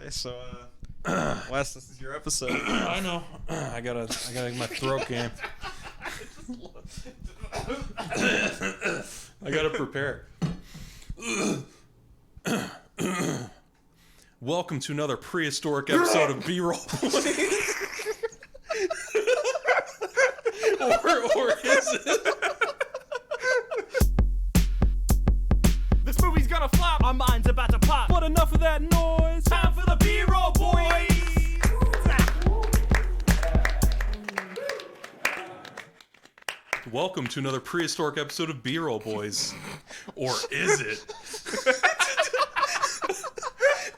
Okay, so Wes, this is your episode. I know. I gotta get my throat game. I gotta prepare. Welcome to another prehistoric episode of B-Roll. or is it? This movie's gonna flop. Our mind's about to pop. But enough of that noise. Time for the B-Roll, boys. Welcome to another prehistoric episode of B-Roll, boys. Or is it?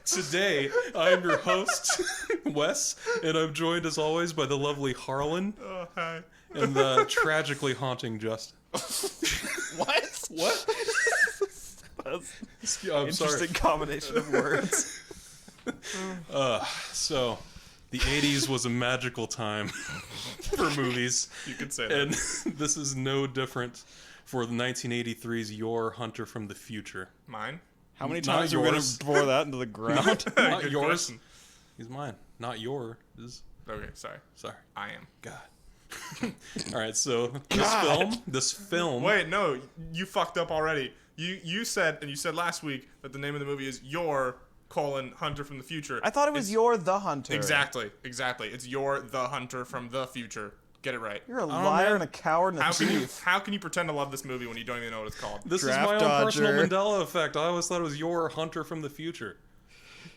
Today, I'm your host, Wes, and I'm joined as always by the lovely Harlan. Oh, hi. And the tragically haunting Justin. What? What? That's I'm interesting combination of words. So, the 80s was a magical time for movies. You could say And that. this is no different for the 1983's Your Hunter from the Future. Mine? How many Not times are we going yours. to bore that into the ground? Not Good yours. question. He's mine. Not yours. Okay, sorry. Sorry. I am. God. All right, so this film. Wait, no, you fucked up already. You said last week that the name of the movie is Your Hunter from the Future. I thought it was You're the Hunter. Exactly. It's You're the Hunter from the Future. Get it right. You're a liar and a coward and a thief. How can you pretend to love this movie when you don't even know what it's called? This Draft is my own personal dodger. Mandela effect. I always thought it was Your Hunter from the Future.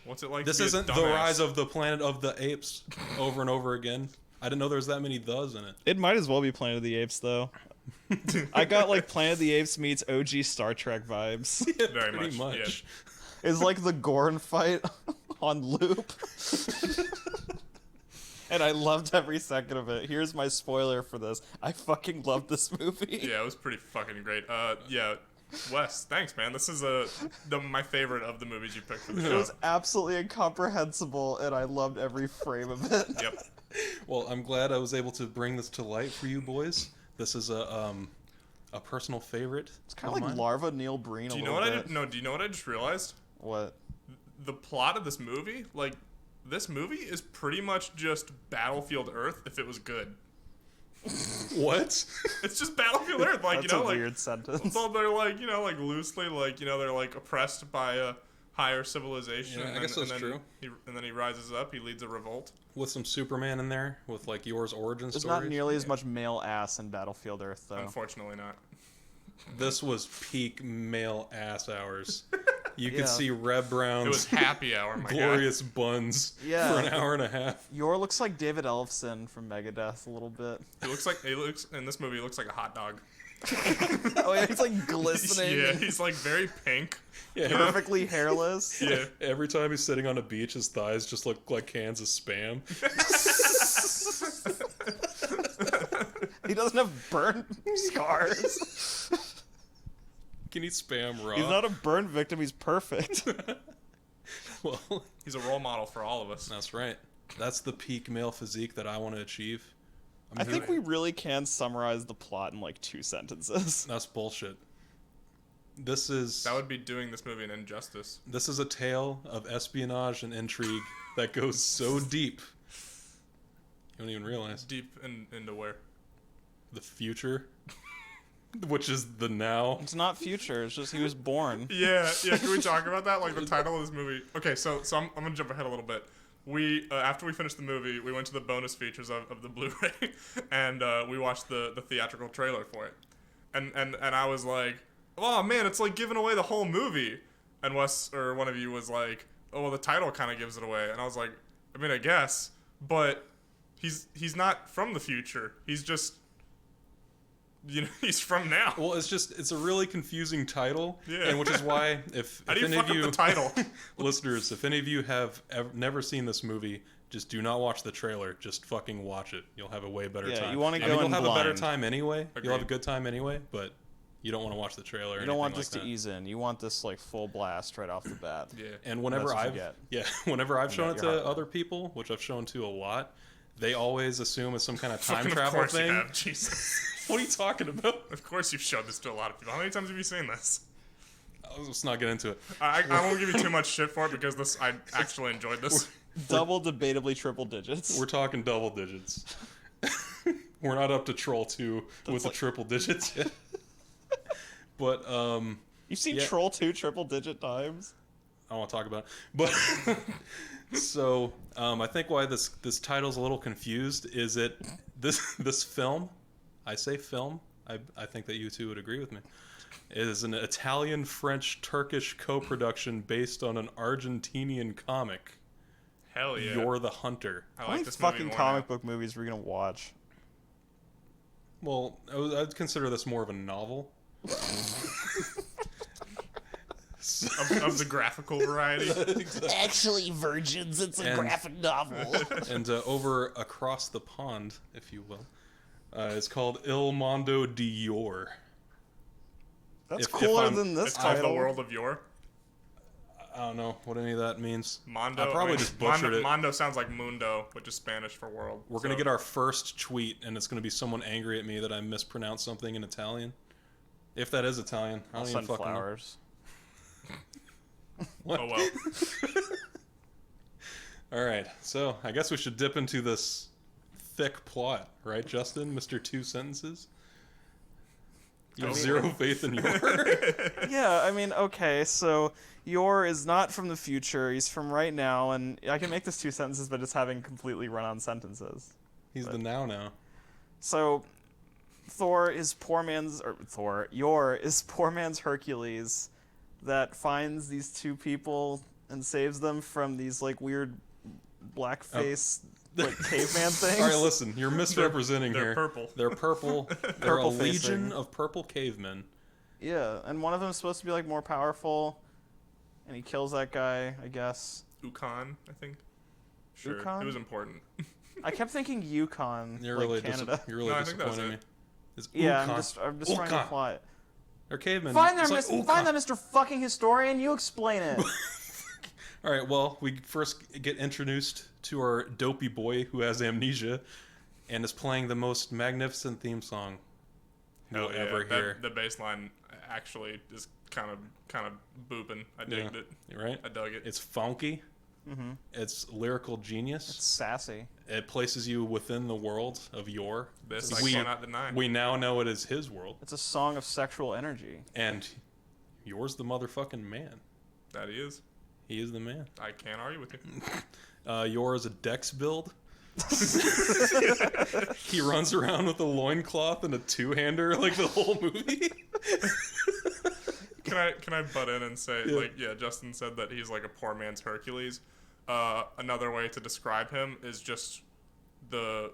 What's it like? This to be isn't a the dumbass? rise of the Planet of the Apes over and over again. I didn't know there was that many thes in it. It might as well be Planet of the Apes, though. I got, like, Planet of the Apes meets OG Star Trek vibes. Very Pretty much. Yeah. It's like the Gorn fight on loop. And I loved every second of it. Here's my spoiler for this. I fucking love this movie. Yeah, it was pretty fucking great. Yeah, Wes, thanks, man. This is my favorite of the movies you picked for the It show. was absolutely incomprehensible, and I loved every frame of it. Yep. Well, I'm glad I was able to bring this to light for you boys. This is a personal favorite. It's kind of like Larva Neil Breen Do a you know little what bit. do you know what I just realized? What? The plot of this movie, like, this movie is pretty much just Battlefield Earth if it was good. What? It's just Battlefield Earth, like, That's you know, a like, weird sentence. so they're like, you know, like loosely, like, you know, they're like oppressed by a higher civilization. Yeah, I and guess then, that's and then true. and then he rises up, he leads a revolt. With some Superman in there, with like Yours origin There's story. not nearly as much male ass in Battlefield Earth, though. Unfortunately not. This was peak male ass hours. You could Yeah. see Reb It was Brown's happy hour, my glorious buns Yeah. for an hour and a half. Yor looks like David Ellefson from Megadeth a little bit. guy. He looks in this movie. He looks like a hot dog. Oh yeah, he's like glistening, Yeah, he's like very pink. Yeah, perfectly hairless. Yeah. every time he's sitting on a beach, his thighs just look like cans of Spam. He doesn't have burn scars. Can eat Spam raw. He's not a burn victim. He's perfect. Well, He's a role model for all of us. that's right. That's the peak male physique that I want to achieve. I think we really can summarize the plot in like 2 sentences. That's bullshit. This is That would be doing this movie an injustice. this is a tale of espionage and intrigue that goes so deep. You don't even realize Deep into where? the future, which is the now. It's not future. It's just he was born. Yeah. Can we talk about that? Like the title of this movie. Okay, so I'm gonna jump ahead a little bit. We after we finished the movie, we went to the bonus features of the Blu-ray, and we watched the theatrical trailer for it, and I was like, oh man, it's like giving away the whole movie, and Wes or one of you was like, oh well, the title kind of gives it away, and I was like, I mean I guess, but he's not from the future, he's just. You know, he's from now. Well, it's a really confusing title, Yeah. and which is why if How do you any fuck of up you the title? listeners, if any of you have never seen this movie, just do not watch the trailer. Just fucking watch it. You'll have a way better Yeah, time. you wanna I go mean, you'll in have a better blind. time anyway. You'll have a Agreed. good time anyway, but you don't want to watch the trailer. You don't want just to ease in. You want this like full blast right off the bat. Yeah. And whenever That's what I've you get. whenever I've shown it got your to heart. other people, which I've shown to a lot, they always assume it's some kind of time Fucking travel of course thing. You have. Jesus. What are you talking about? Of course you've showed this to a lot of people. How many times have you seen this? Let's not get into it. I won't give you too much shit for it because I actually enjoyed this. Double, debatably triple digits. We're talking double digits. We're not up to Troll 2 with the triple digits yet. But You've seen yeah. Troll 2 triple digit times? I don't want to talk about it. But so I think why this title's a little confused is this film, I say film, I think that you two would agree with me, is an Italian, French, Turkish co-production based on an Argentinian comic. Hell yeah. You're the Hunter. I How like many this movie fucking more comic now. book movies were you gonna watch? Well, I'd consider this more of a novel. Of the graphical variety. Actually, virgins, it's a graphic novel. And over across the pond, if you will, it's called Il Mondo di Yor. That's If cooler I'm- than this It's called title. The World of Yore. I don't know what any of that means. Mondo. I probably just butchered it. Mondo sounds like mundo, which is Spanish for world. We're gonna get our first tweet, and it's gonna be someone angry at me that I mispronounced something in Italian. If that is Italian, I I'll don't even send fucking know. flowers. What? Oh well. All right, so I guess we should dip into this thick plot, right, Justin? Mr. Two Sentences. You have zero faith in your. Yeah, I mean, okay, so Yor is not from the future, he's from right now, and I can make this 2 sentences by just having completely run-on sentences. He's the now. So, Yor is poor man's Hercules that finds these two people and saves them from these, like, weird blackface, like, caveman things. All right, listen, you're misrepresenting They're here. purple. They're purple. They're Purple a legion facing. of purple cavemen. Yeah, and one of them is supposed to be, like, more powerful, and he kills that guy, I guess. Ukon, I think. Sure. Ukon? It was important. I kept thinking Yukon, You're like really Canada. you're really No, I think that was disappointing me. it. It's Yeah, Ukon. I'm just trying to Ukon. fly it. They're cavemen. Find It's that, like find Ukon. that, Mr. Fucking Historian. You explain it. All right, well, we first get introduced to our dopey boy who has amnesia and is playing the most magnificent theme song you'll Hell yeah. ever hear. The bass line actually is kind of booping. I digged it. You're right? I dug it. It's funky. Mm-hmm. It's lyrical genius. It's sassy. It places you within the world of Yor. This I we, cannot deny. We now know it is his world. It's a song of sexual energy. And Yor's the motherfucking man. That he is. He is the man. I can't argue with you. Yor is a dex build. He runs around with a loincloth and a two-hander like the whole movie. Can I butt in and say, Justin said that he's like a poor man's Hercules. Another way to describe him is just the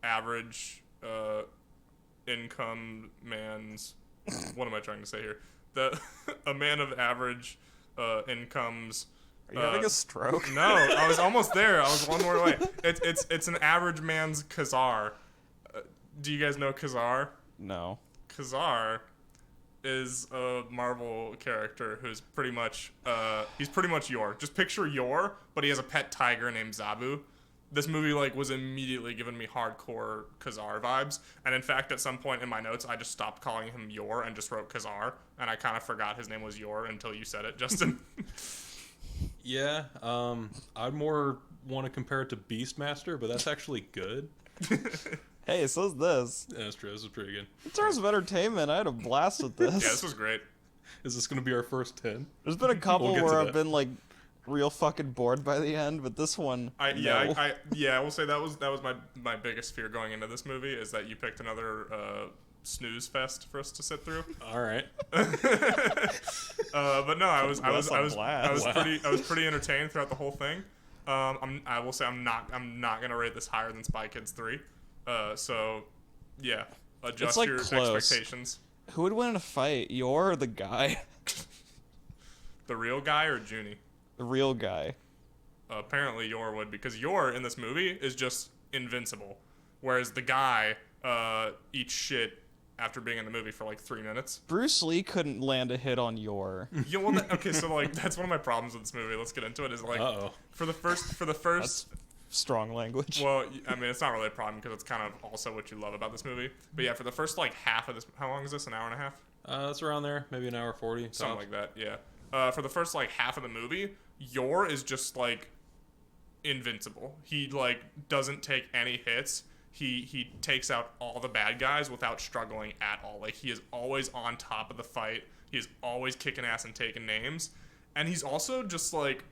average income man's. What am I trying to say here? A man of average incomes. Are you having a stroke? No, I was almost there. I was one more away. It's an average man's Khazar. Do you guys know Khazar? No. Khazar is a Marvel character who's pretty much he's pretty much Yor. Just picture Yor, but he has a pet tiger named Zabu. This movie was immediately giving me hardcore Khazar vibes, and in fact at some point in my notes I just stopped calling him Yor and just wrote Khazar, and I kind of forgot his name was Yor until you said it, Justin. Yeah, I'd more want to compare it to Beastmaster, but that's actually good. Hey, so is this. Yeah, that's true. This is pretty good. In terms of entertainment, I had a blast with this. Yeah, this was great. Is this going to be our first 10? There's been a couple We'll get to where I've that. been like real fucking bored by the end, but this one, I no. will say that was my biggest fear going into this movie is that you picked another snooze fest for us to sit through. All right. But no, I was Wow. pretty entertained throughout the whole thing. I will say I'm not gonna rate this higher than Spy Kids 3. So yeah, adjust like your close. expectations. Who would win in a fight, Yor or the guy? The real guy or Junie? The real guy. Apparently Yor would, because Yor in this movie is just invincible, whereas the guy eats shit after being in the movie for like 3 minutes. Bruce Lee couldn't land a hit on Yor. Yeah, well, okay, so like that's one of my problems with this movie. Let's get into it. Is like Uh-oh. for the first. That's strong language. Well, I mean, it's not really a problem because it's kind of also what you love about this movie. But yeah, for the first like half of this, how long is this? An hour and a half? It's around there, maybe an hour 40. Something like that, yeah. For the first like half of the movie, Yor is just like invincible. He like doesn't take any hits. He takes out all the bad guys without struggling at all. Like he is always on top of the fight. He is always kicking ass and taking names. And he's also just like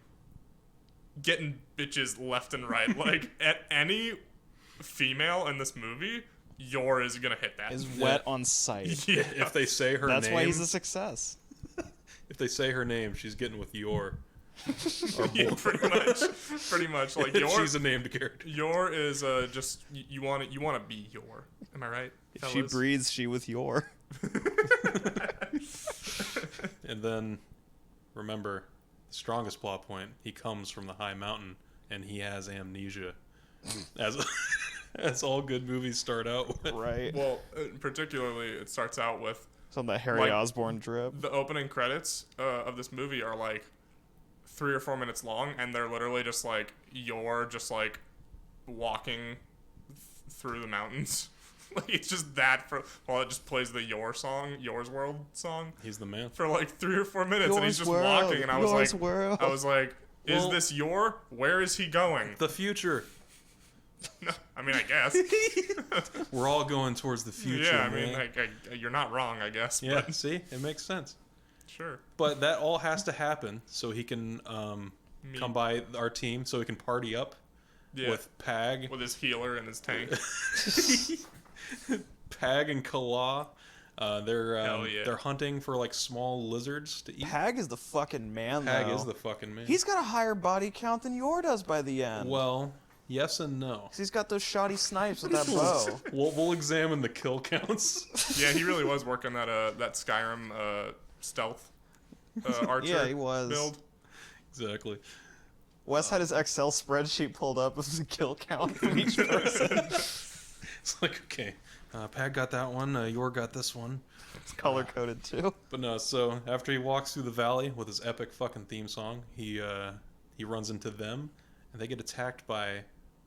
getting bitches left and right. Like at any female in this movie, Yor is gonna hit that. Is wet on sight. Yeah. If they say her That's name, why he's a success. if they say her name, she's getting with Yor. Yeah, pretty much. Like Yor, She's a named character. Yor is just you want to be Yor. Am I right? If she breathes, she with your. And then, remember, the strongest plot point, he comes from the high mountain, and he has amnesia. As all good movies start out with. Right. Well, particularly it starts out with Some of that Harry like, Osborn drip. the opening credits of this movie are like 3 or 4 minutes long, and they're literally just like Yor just like walking through the mountains. Like it's just that for while it just plays the Yor's World song He's the man. for like 3 or 4 minutes, and he's just World, walking, and I was Yor's like, World. is Well- this Yor? Where is he going? The future. No, I mean, I guess. We're all going towards the future, Yeah, I man. mean, you're not wrong, I guess. Yeah, But see? It makes sense. sure. But that all has to happen so he can come by our team, so he can party up Yeah. with Pag. With his healer and his tank. Pag and Kala. Hell yeah. They're hunting for like small lizards to eat. Pag is the fucking man, Pag though. is the fucking man. He's got a higher body count than Yor does by the end. Well, yes and no. 'Cause he's got those shoddy snipes with that bow. We'll examine the kill counts. Yeah, he really was working that Skyrim stealth archer Yeah, he was. build. Exactly. Wes had his Excel spreadsheet pulled up of the kill count from each person. It's like, okay, Pag got that one, Yor got this one. It's color coded too. But no, so after he walks through the valley with his epic fucking theme song, he runs into them, and they get attacked by,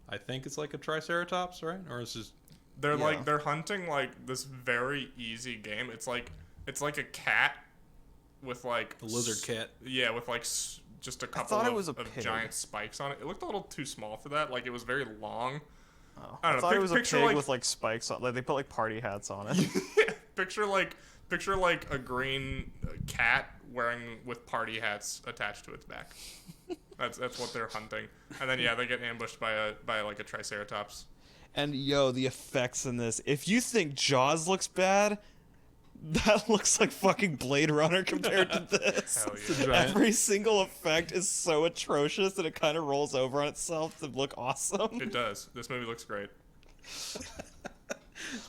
I think it's like a Triceratops, right? Or it's just They're Yeah. like they're hunting like this very easy game. It's like a cat with like a lizard cat. Yeah, with like just a couple thought it of, was a of pig. giant spikes on it. It looked a little too small for that. Like it was very long. Oh. I don't know, thought it was a picture, pig like- with like spikes on. Like they put like party hats on it. Yeah, picture like a green cat with party hats attached to its back. That's what they're hunting. And then yeah, they get ambushed by like a Triceratops. And yo, the effects in this. If you think Jaws looks bad, that looks like fucking Blade Runner compared to this. Hell It's a yeah. giant- Every single effect is so atrocious that it kind of rolls over on itself to look awesome. It does. This movie looks great.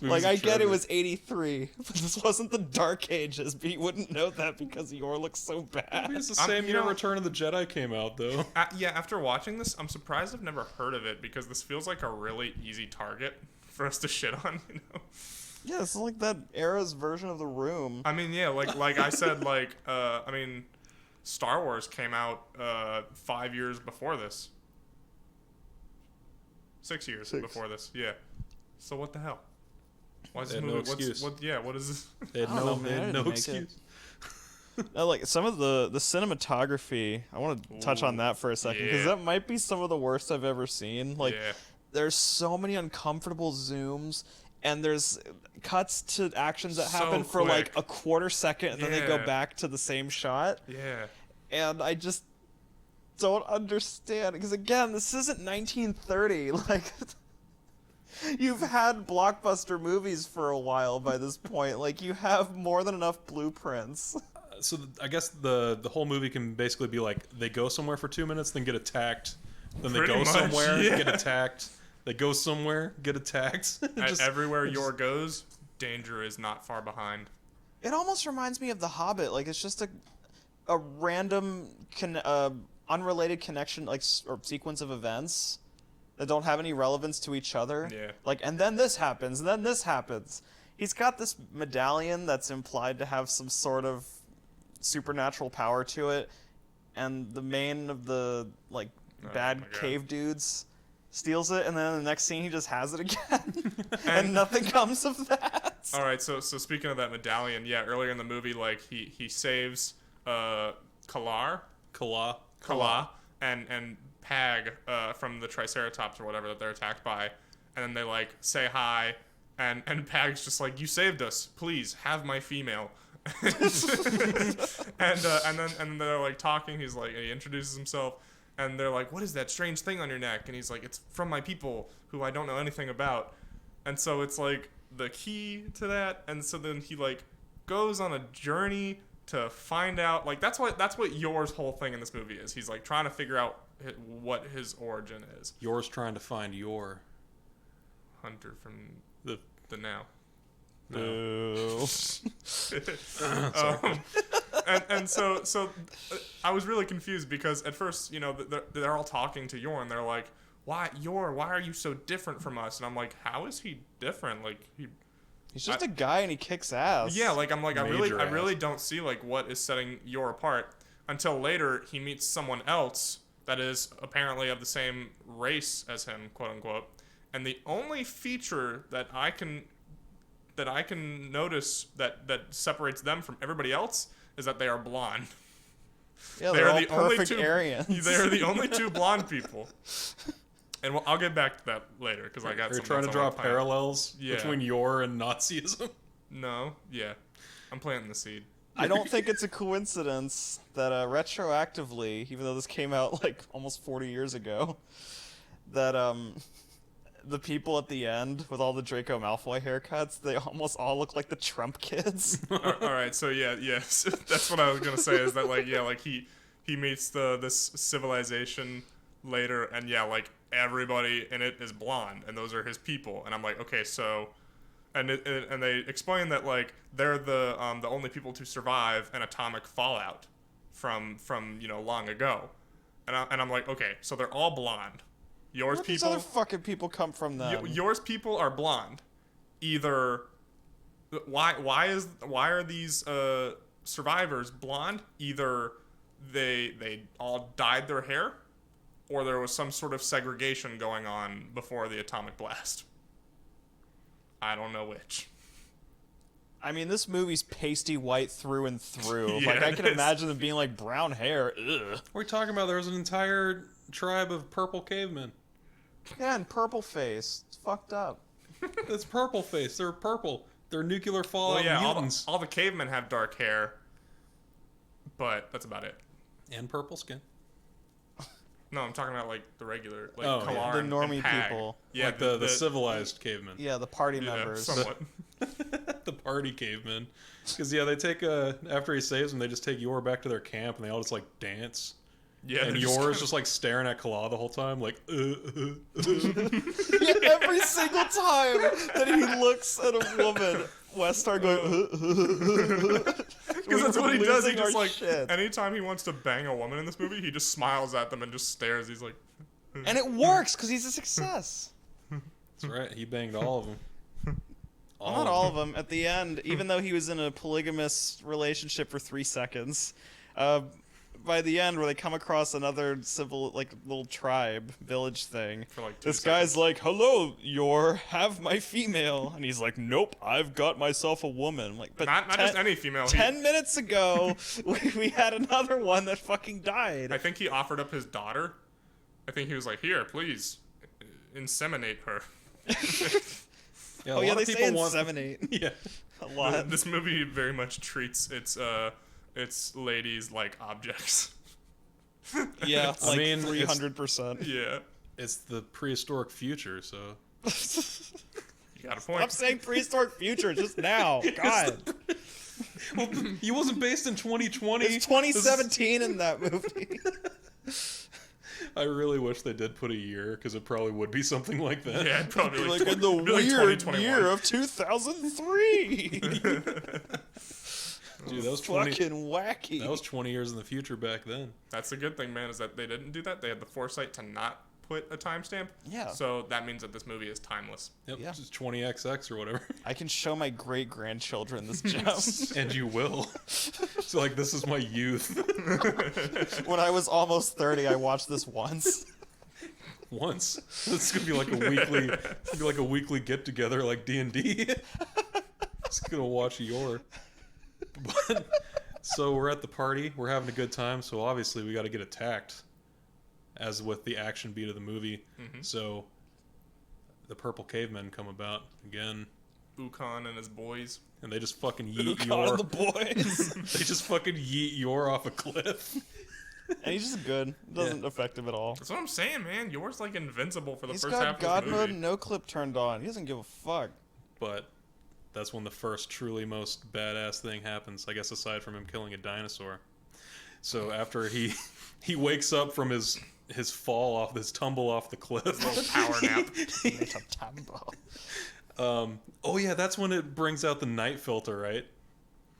Like, I get it was 83, but this wasn't the Dark Ages, but you wouldn't know that because Yor looks so bad. It's the I'm- same you year know- Return of the Jedi came out, though. Yeah, after watching this, I'm surprised I've never heard of it because this feels like a really easy target for us to shit on, you know? Yeah, it's like that era's version of The Room. I mean, yeah, like I said, Star Wars came out 5 years before this. 6 years before this, yeah. So what the hell? Why is They this had no movie? excuse. What is this? They had I don't know, man, they I had didn't no make it. excuse. Now, like some of the cinematography, I want to touch on Ooh, that for a second because yeah. that might be some of the worst I've ever seen. Like, Yeah. there's so many uncomfortable zooms, and there's cuts to actions that So happen for like quick. a quarter second, and then they go Yeah. back to the same shot. Yeah. And I just don't understand because again, this isn't 1930. Like, you've had blockbuster movies for a while by this point. Like, you have more than enough blueprints. So I guess the whole movie can basically be like they go somewhere for 2 minutes, then get attacked, then they Pretty go much, somewhere, yeah. get attacked, they go somewhere, get attacked. Just- Everywhere Yor goes, danger is not far behind. It almost reminds me of The Hobbit. Like, it's just a random unrelated connection, like or sequence of events that don't have any relevance to each other. Yeah. Like, and then this happens, and then this happens. He's got this medallion that's implied to have some sort of supernatural power to it, and the main of the like bad my God. cave dudes steals it, and then in the next scene he just has it again, and nothing comes of that. haircuts. All right, so speaking of that medallion, yeah, earlier in the movie, like he saves Kala and Pag from the Triceratops or whatever that they're attacked by, and then they like say hi, and Pag's just like, you saved us, please have my female. and then they're like talking. He's like, he introduces himself, and they're like, what is that strange thing on your neck? And he's like, it's from my people who I don't know anything about. And so it's like the key to that, and so then he like goes on a journey to find out, like that's what Yor's whole thing in this movie is. He's like trying to figure out what his origin is. Yor's trying to find Yor. Hunter from The now. Boo. And so I was really confused because at first, you know, they're all talking to Yor and they're like, why are you so different from us? And I'm like, how is he different? Like He's just a guy and he kicks ass. Yeah, like I'm like, I Major really ass. don't see like what is setting Yor apart until later he meets someone else that is apparently of the same race as him, quote unquote. And the only feature that I can notice that separates them from everybody else is that they are blonde. Yeah, They they're are all the only perfect two. Aryans. They are the only two blonde people. And I'll get back to that later because I got. Are you some trying to notes I draw wanna plan. parallels Yeah. between Yor and Nazism? No, yeah, I'm planting the seed. I don't think it's a coincidence that retroactively, even though this came out like almost 40 years ago, that the people at the end with all the Draco Malfoy haircuts, they almost all look like the Trump kids. All right, so yes, that's what I was gonna say. Is that like he meets this civilization later, and yeah, like everybody in it is blonde, and those are his people, and I'm like, okay, so, and they explain that like they're the only people to survive an atomic fallout from long ago, and I'm like, okay, so they're all blonde. Yours Where these people, other fucking people come from then? yours people are blonde. Either why are these survivors blonde? Either they all dyed their hair, or there was some sort of segregation going on before the atomic blast. I don't know which. I mean, this movie's pasty white through and through. Yeah, like, I it can is. imagine them being like brown hair. Ugh. What are we talking about? There was an entire tribe of purple cavemen. Yeah, and purple face. It's fucked up. It's purple face. They're purple. They're nuclear fallout Well, yeah, mutants. all the cavemen have dark hair, but that's about it. And purple skin. No, I'm talking about like the regular, like Oh, yeah. Kalar The and normie Pag. people. Yeah, Like the civilized cavemen. Yeah, the party yeah, members. somewhat. The party cavemen. Because, yeah, they take, after he saves them, they just take Yor back to their camp, and they all just, like, dance. Yeah, And they're Yor's just, like, staring at Kala the whole time, like, Yeah, every single time that he looks at a woman, Westar going, Because that's what he does. He just like shit. anytime he wants to bang a woman in this movie, he just smiles at them and just stares. He's like, And it works because he's a success. That's right, he banged all of them. Well, not all of them. At the end, even though he was in a polygamous relationship for 3 seconds, by the end, where they come across another civil, like, little tribe, village thing, For, like, 2 this guy's seconds. like, hello, have my female. And he's like, nope, I've got myself a woman. I'm like, but not just any female. 10 minutes ago, we had another one that fucking died. I think he offered up his daughter. I think he was like, here, please, inseminate her. Yeah, Oh, a yeah, lot they of say people want... inseminate Yeah. a lot. This movie very much treats its ladies like objects. Yeah, I like mean, 300%. Yeah, It's the prehistoric future, so... you got a point. Stop saying prehistoric future just now. God. Well, he wasn't based in 2020. It's 2017 in that movie. I really wish they did put a year, because it probably would be something like that. Yeah, it'd probably Like like in the it'd be like weird 2021. year of 2003. Dude, that was 20... Fucking wacky. That was 20 years in the future back then. That's the good thing, man, is that they didn't do that. They had the foresight to not put a timestamp. Yeah. So that means that this movie is timeless. Yep, Yeah. just 20XX or whatever. I can show my great grandchildren this gem. And you will. So, like, this is my youth. When I was almost 30, I watched this once. Once. This is gonna be like a weekly get together, like D&D. Just gonna watch Yor. But, so we're at the party. We're having a good time. So obviously we got to get attacked, as with the action beat of the movie. Mm-hmm. So the purple cavemen come about again. Ukon and his boys. And they just fucking yeet Ukon Yor. and the boys. They just fucking yeet Yor off a cliff. And he's just good. It doesn't affect him at all. That's what I'm saying, man. Yor's like invincible for the He's first got half God of the mode movie. no clip turned on. He doesn't give a fuck. But that's when the first truly most badass thing happens, I guess, aside from him killing a dinosaur. So after he wakes up from his fall off, this tumble off the cliff. Little power nap. Oh yeah, that's when it brings out the night filter, right?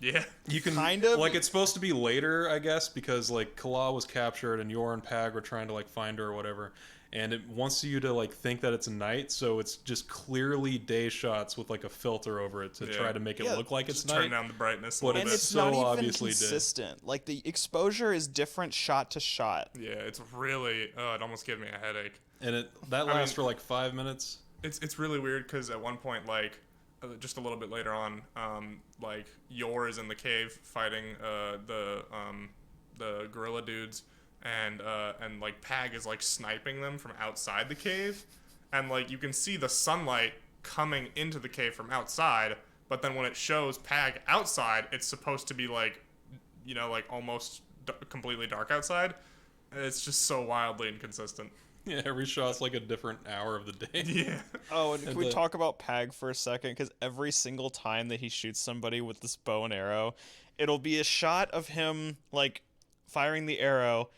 Yeah. You can Kind of. like, it's supposed to be later, I guess, because like Kala was captured and Yor and Pag were trying to like find her or whatever, and it wants you to like think that it's night, so it's just clearly day shots with like a filter over it to try to make it look like it's Just night. turn down the brightness a But little And bit. it's so not even obviously did. consistent. Like, the exposure is different shot to shot. Yeah, it's really. It almost gave me a headache. And that lasts for like 5 minutes. It's really weird because at one point, like, just a little bit later on, like Yor is in the cave fighting the gorilla dudes, and like Pag is like sniping them from outside the cave, and like you can see the sunlight coming into the cave from outside, but then when it shows Pag outside, it's supposed to be like, like almost completely dark outside. It's just so wildly inconsistent. Yeah, every shot's like a different hour of the day. Yeah. Oh, and can we talk about Pag for a second? Because every single time that he shoots somebody with this bow and arrow, it'll be a shot of him, like, firing the arrow,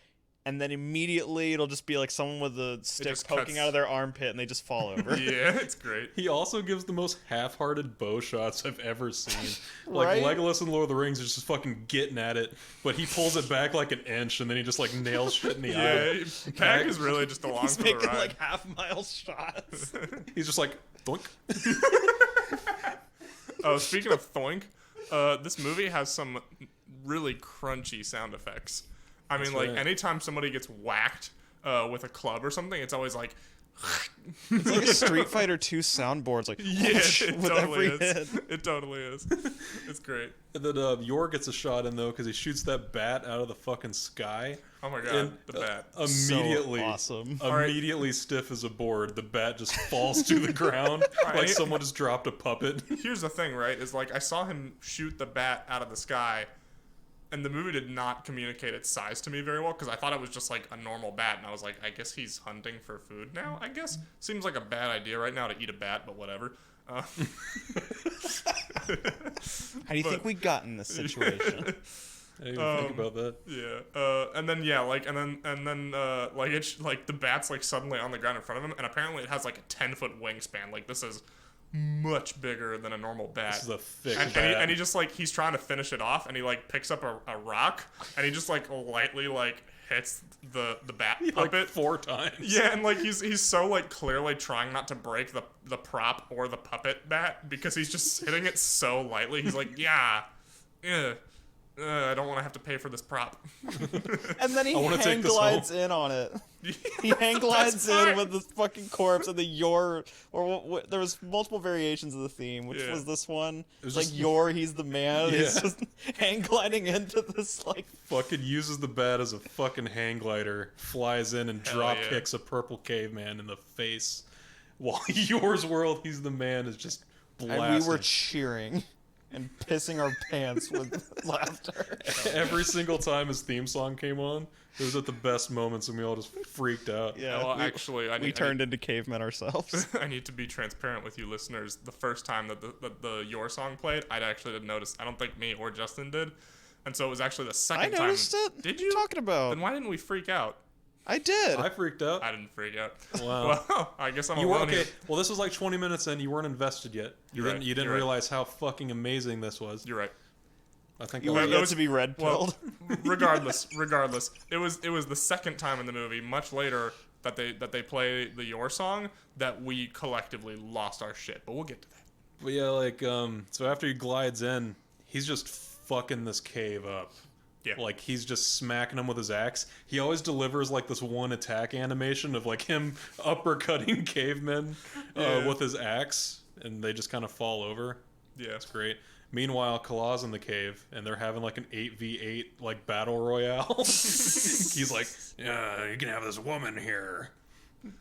and then immediately it'll just be like someone with a stick just poking cuts- out of their armpit, and they just fall over. Yeah, it's great. He also gives the most half-hearted bow shots I've ever seen. Like, Right? Legolas in Lord of the Rings is just fucking getting at it, but he pulls it back like an inch, and then he just like nails shit in the eye. Yeah, Pag is really just along He's for the making, ride. like, half-mile shots. He's just like, thunk. Speaking of thoink, this movie has some really crunchy sound effects. I mean, like, right. anytime somebody gets whacked with a club or something, it's always like... It's like a Street Fighter 2 soundboard. It's like, Yeah, it with totally every is. hit. It totally is. It's great. And then Yor gets a shot in, though, because he shoots that bat out of the fucking sky. Oh my god, And, the bat. Immediately, So awesome. immediately stiff as a board, the bat just falls to the ground like Right. someone just dropped a puppet. Here's the thing, right? Is like I saw him shoot the bat out of the sky, and the movie did not communicate its size to me very well because I thought it was just like a normal bat, and I was like, I guess he's hunting for food now. I guess seems like a bad idea right now to eat a bat, but whatever. How do you think we got in this situation? I didn't even think about that. Yeah, and then like it's like the bat's like suddenly on the ground in front of him, and apparently it has like a 10-foot wingspan. Like this is much bigger than a normal bat. This is a thick and bat. he just like he's trying to finish it off, and he like picks up a rock, and he just like lightly like hits the bat like puppet 4 times. Yeah, and like he's so like clearly trying not to break the prop or the puppet bat because he's just hitting it so lightly. He's like, I don't want to have to pay for this prop. And then he I wanna take hang this glides in on it. He hang glides in part. with the fucking corpse and the Yor, or what, there was multiple variations of the theme. Which Yeah. was this one? It was Like just- Yor, he's the man. He's Yeah. just hang gliding into this like. Fucking uses the bat as a fucking hang glider, flies in and Hell drop yeah. kicks a purple caveman in the face. While Yor's world, he's the man, is just blasted. And we were cheering and pissing our pants with laughter. Every single time his theme song came on, it was at the best moments, and we all just freaked out. Yeah, Well, actually, we turned into cavemen ourselves. I need to be transparent with you listeners. The first time that the Your song played, I actually didn't notice. I don't think me or Justin did. And so it was actually the I second time. noticed it. Did What you? are you talking about? Then why didn't we freak out? I did. I freaked out. I didn't freak out. Wow. Well, I guess I'm You were alone okay. here. Well, this was like 20 minutes in. You weren't invested yet. You You're didn't. right. You didn't You're right. realize how fucking amazing this was. You're right. I think. You I were was- it yet was- to be red pilled. Well, regardless, it was the second time in the movie, much later, that they play the Your song that we collectively lost our shit. But we'll get to that. But yeah, like so after he glides in, he's just fucking this cave up. Yeah. Like he's just smacking him with his axe. He always delivers like this one attack animation of like him uppercutting cavemen Yeah. with his axe, and they just kind of fall over. Yeah. It's great. Meanwhile, Kalaw's in the cave, and they're having like an 8v8 like battle royale. He's like, "Yeah, you can have this woman here."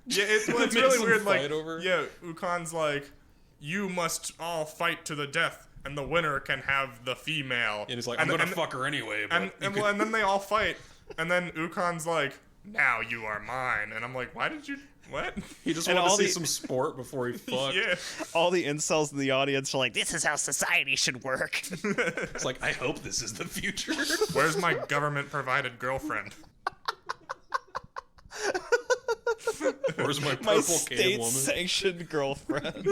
Yeah, it's Makes really them weird. Like, fight over. yeah, Ukon's like, you must all fight to the death, and the winner can have the female. And he's like, "I'm gonna fuck her anyway." But And then they all fight, and then Ukon's like, now you are mine, and I'm like, why did you? What? he just And wanted to all see the- some sport before he fucked. Yeah. All the incels in the audience are like, This is how society should work. It's like, I hope this is the future. Where's my government-provided girlfriend? Where's my my purple cave woman? state-sanctioned girlfriend.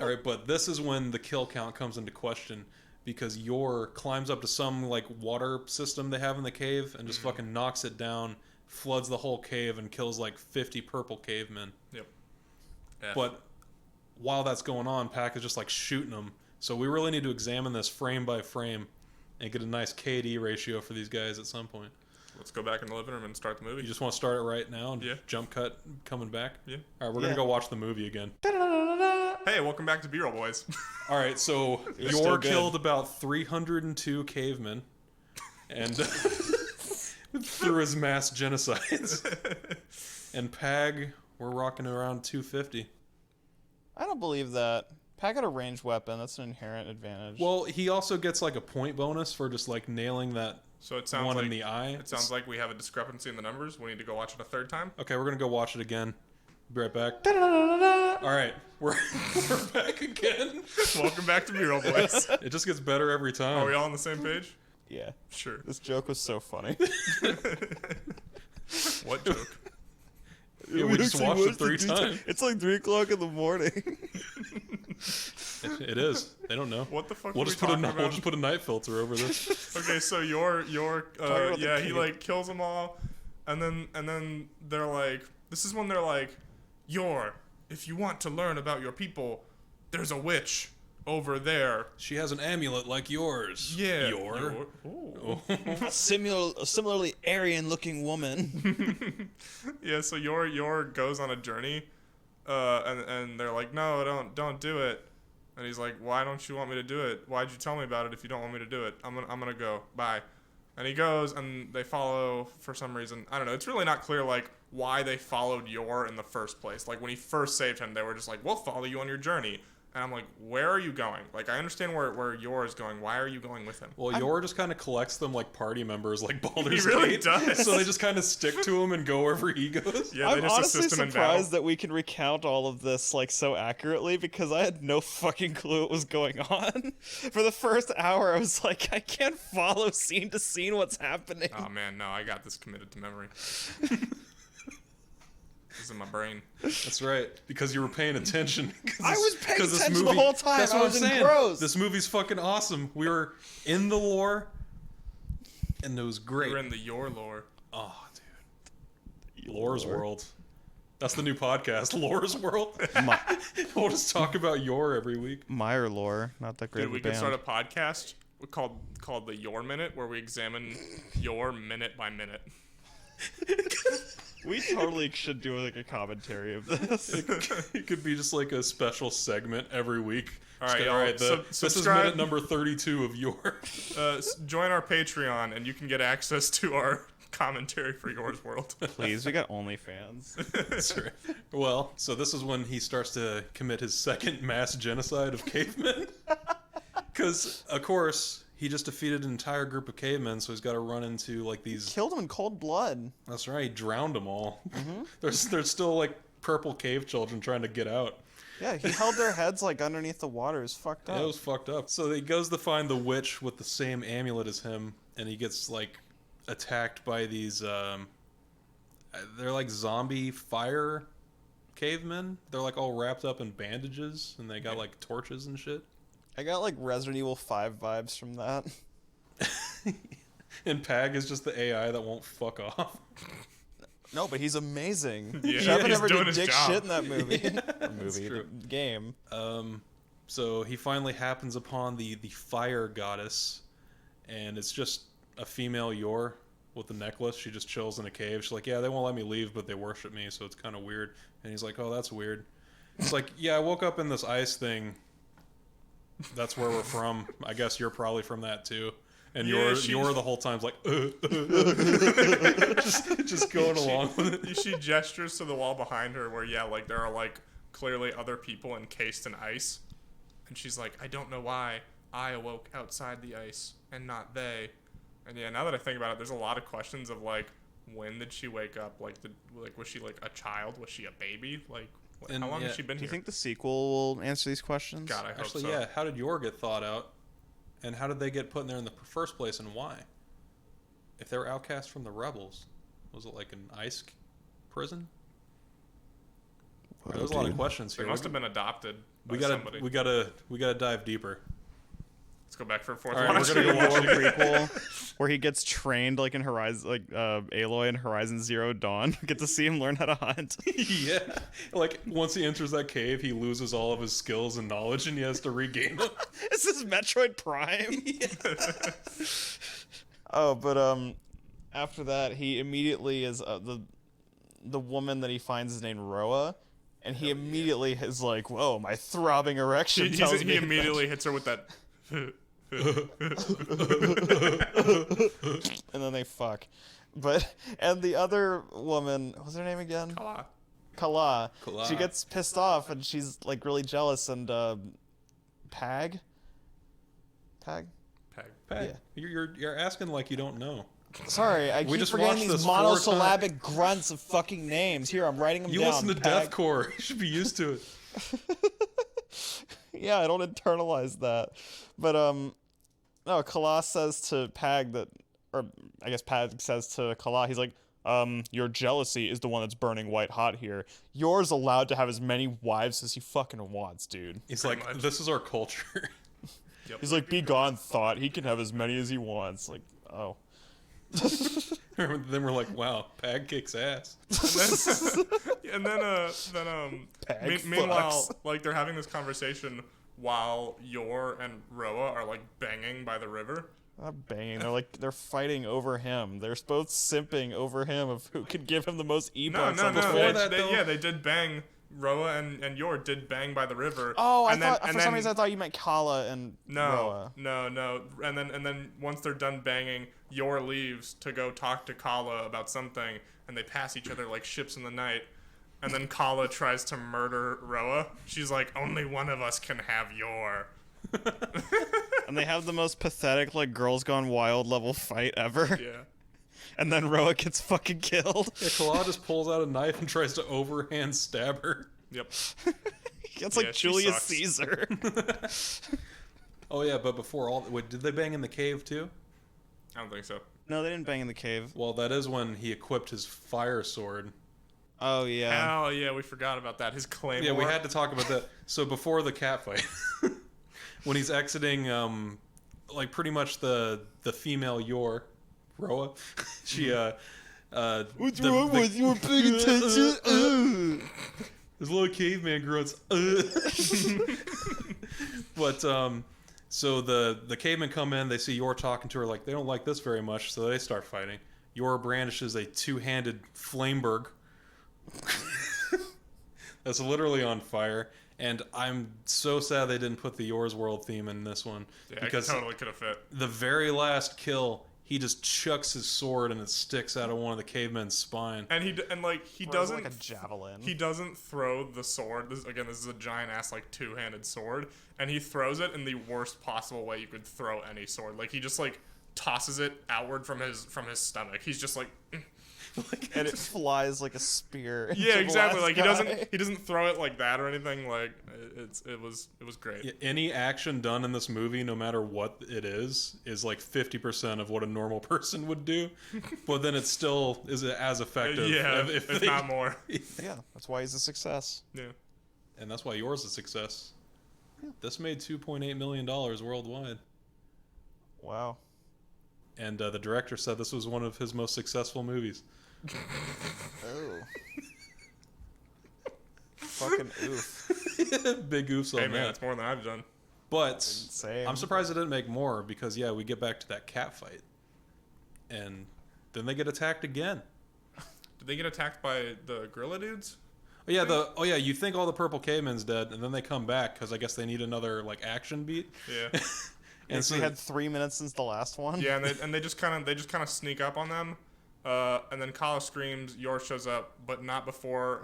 All right, but this is when the kill count comes into question because Yor climbs up to some like water system they have in the cave and just fucking knocks it down, floods the whole cave, and kills like 50 purple cavemen. Yep. But while that's going on, Pac is just like shooting them. So we really need to examine this frame by frame and get a nice KD ratio for these guys at some point. Let's go back in the living room and start the movie. You just want to start it right now and Yeah. jump cut coming back? Yeah. All right, we're Yeah. going to go watch the movie again. Hey, welcome back to B-Roll Boys. All right, so still Yor good. killed about 302 cavemen and through his mass genocides. And Pag, we're rocking around 250. I don't believe that. Pack out a ranged weapon. That's an inherent advantage. Well, he also gets like a point bonus for just like nailing that So it sounds one like in the eye. it sounds like we have a discrepancy in the numbers. We need to go watch it a third time. Okay, we're gonna go watch it again. Be right back. All right, we're back again. Welcome back to B-Roll Boys. It just gets better every time. Are we all on the same page? yeah. Sure. This joke was so funny. What joke? Yeah, we just watched it 3 times. It's like 3 o'clock in the morning. It is. They don't know. What the fuck We'll are we just put a talking about? we'll just put a night filter over this. Okay, so your about the yeah, he cave. like kills them all, and then they're like, this is when they're like, if you want to learn about your people, there's a witch over there. She has an amulet like yours. Yeah. Yor. Ooh. Similarly Aryan-looking woman. Yeah, so your goes on a journey, and they're like, no, don't do it. And he's like, why don't you want me to do it? Why'd you tell me about it if you don't want me to do it? I'm gonna go. Bye. And he goes, and they follow for some reason. I don't know. It's really not clear like why they followed Yor in the first place. Like when he first saved him, they were just like, we'll follow you on your journey. And I'm like, where are you going? Like, I understand where Yor is going. Why are you going with him? Well, Yor just kind of collects them like party members, like Baldur's He really Gate. does. So they just kind of stick to him and go wherever he goes. Yeah, I'm they just honestly assist him in battle. surprised that we can recount all of this like so accurately because I had no fucking clue what was going on. For the first hour, I was like, I can't follow scene to scene what's happening. Oh man, no, I got this committed to memory. This is in my brain. That's right, because you were paying attention. I was paying attention the whole time. That's I what was I'm saying. engrossed. This movie's fucking awesome. We were in the lore, and it was great. We're in the Yor lore. Oh, dude. Lore's World. That's the new podcast, Lore's World. We'll just talk about Yor every week. Meyer lore, not that great Dude, of a we band. could start a podcast called the Yor Minute, where we examine Yor minute by minute. We totally should do like a commentary of this. It could be just like a special segment every week. All Just right, go, y'all, this is subscribe. minute number 32 of Yor. Join our Patreon, and you can get access to our commentary for Yor's World. Please, we got OnlyFans. That's right. Well, so this is when he starts to commit his second mass genocide of cavemen. Because, of course, he just defeated an entire group of cavemen, so he's got to run into like these. Killed him in cold blood. That's right, he drowned them all. There's still like purple cave children trying to get out. Yeah, he held their heads like underneath the water. It was fucked up. Yeah, it was fucked up. So he goes to find the witch with the same amulet as him, and he gets like attacked by these. They're like zombie fire cavemen. They're like all wrapped up in bandages, and they got like torches and shit. I got like Resident Evil 5 vibes from that. And Pag is just the AI that won't fuck off. No, but he's amazing. Yeah, Shepard he's never doing did his dick job. shit in that movie. true. Game. So he finally happens upon the fire goddess, and it's just a female Yor with the necklace. She just chills in a cave. She's like, yeah, they won't let me leave, but they worship me, so it's kind of weird. And he's like, oh, that's weird. It's like, yeah, I woke up in this ice thing. That's where we're from. I guess you're probably from that too. And Yeah, you're the whole time like, just going along with it. She gestures to the wall behind her where, yeah, like, there are, like, clearly other people encased in ice. And she's like, I don't know why I awoke outside the ice and not they. And yeah, now that I think about it, there's a lot of questions of, like, when did she wake up? Like, was she, like, a child? Was she a baby? Like, And, how long yeah, has she been Do here? you think the sequel will answer these questions? God, I hope Actually, so. yeah. How did Yor get thought out? And how did they get put in there in the first place, and why? If they were outcast from the rebels, was it like an ice prison? There's a lot of questions They here. must have been adopted by We gotta, somebody. we gotta, we gotta dive deeper. Let's go back for a fourth All right, watch. we're gonna go watch it again. Prequel where he gets trained like in Horizon, like Aloy in Horizon Zero Dawn. Get to see him learn how to hunt. Yeah, like once he enters that cave, he loses all of his skills and knowledge, and he has to regain them. Is this Metroid Prime? Oh, but after that, he immediately is the woman that he finds is named Roa, and he immediately is like, "Whoa, my throbbing erection tells me." He immediately hits her with that. And then they fuck. And the other woman, what was her name again? Kala. Kala. She gets pissed off and she's like really jealous and Pag. Peg. Pat, you're asking like you don't know. Sorry, I We keep just forgetting watched these this 4 monosyllabic grunts of fucking names. Here, I'm writing them You down. listen to Pag. deathcore. You should be used to it. Yeah, I don't internalize that. But no, Kala says to Pag that, or I guess Pag says to Kala, he's like, your jealousy is the one that's burning white hot here. Yours allowed to have as many wives as he fucking wants, dude. He's Pretty like, much. this is our culture. He's like, be gone, thought. He can have as many as he wants. Like, oh. Then we're like, wow, Pag kicks ass. And then Peg meanwhile, fucks. like, they're having this conversation while Yor and Roa are, like, banging by the river. Not banging. They're fighting over him. They're both simping over him of who could give him the most e-bucks No. on the before floor. that, though- They did bang. Roa and Yor did bang by the river. Oh, and then, for some reason I thought you meant Kala and No, Roa. no. And then once they're done banging, Yor leaves to go talk to Kala about something, and they pass each other like ships in the night. And then Kala tries to murder Roa. She's like, only one of us can have Yor. And they have the most pathetic, like, Girls Gone Wild level fight ever. Yeah. And then Roa gets fucking killed. Yeah, Kala just pulls out a knife and tries to overhand stab her. Yep. It's Yeah, like she Julius sucks. Caesar. Oh yeah, but before all, wait, did they bang in the cave too? I don't think so. No, they didn't bang in the cave. Well, that is when he equipped his fire sword. Oh, yeah. Oh, yeah, we forgot about that. His claymore. Yeah, we had to talk about that. So before the cat fight, when he's exiting, like pretty much the female Yor, Roa, she What's wrong with you? We're paying attention. There's a little caveman grunts. But so the cavemen come in, they see Yor talking to her, like they don't like this very much, so they start fighting. Yor brandishes a 2-handed flameberg that's literally on fire, and I'm so sad they didn't put the Yor's World theme in this one, Yeah, because it totally could have fit. the very last kill, he just chucks his sword and it sticks out of one of the cavemen's spine. And he doesn't like a javelin. He doesn't throw the sword. This is a giant ass like 2-handed sword, and he throws it in the worst possible way you could throw any sword. Like he just like tosses it outward from his stomach. He's just like And it flies like a spear. into yeah, the exactly. last Like guy. he doesn't throw it like that or anything. Like it was great. Yeah, any action done in this movie, no matter what it is like 50% of what a normal person would do, but then it still is as effective. Yeah, if if they- not more. Yeah, that's why he's a success. Yeah. And that's why yours is a success. This made $2.8 million worldwide. Wow. And the director said this was one of his most successful movies. Oh. Fucking oof. Big oofs on Hey man, that. it's more than I've done. But Same. I'm surprised it didn't make more because, yeah, we get back to that cat fight. And then they get attacked again. Did they get attacked by the gorilla dudes? You think all the purple cavemen's dead, and then they come back because I guess they need another like action beat. Yeah. And so we had 3 minutes since the last one. Yeah, and they just kind of sneak up on them, and then Kala screams. Yor shows up, but not before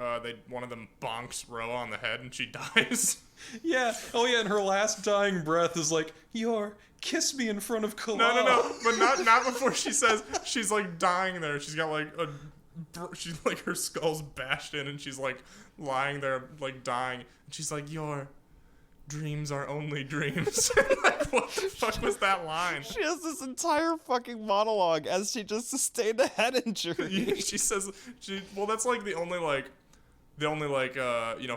one of them bonks Roa on the head and she dies. Yeah. Oh yeah, and her last dying breath is like, "Yor, kiss me in front of Kala." No, but not before she says she's like dying there. She's got like she's like her skull's bashed in, and she's like lying there like dying. And she's like, "Yor dreams are only dreams." Like, what the fuck was that line? She has this entire fucking monologue as she just sustained a head injury. She says that's like the only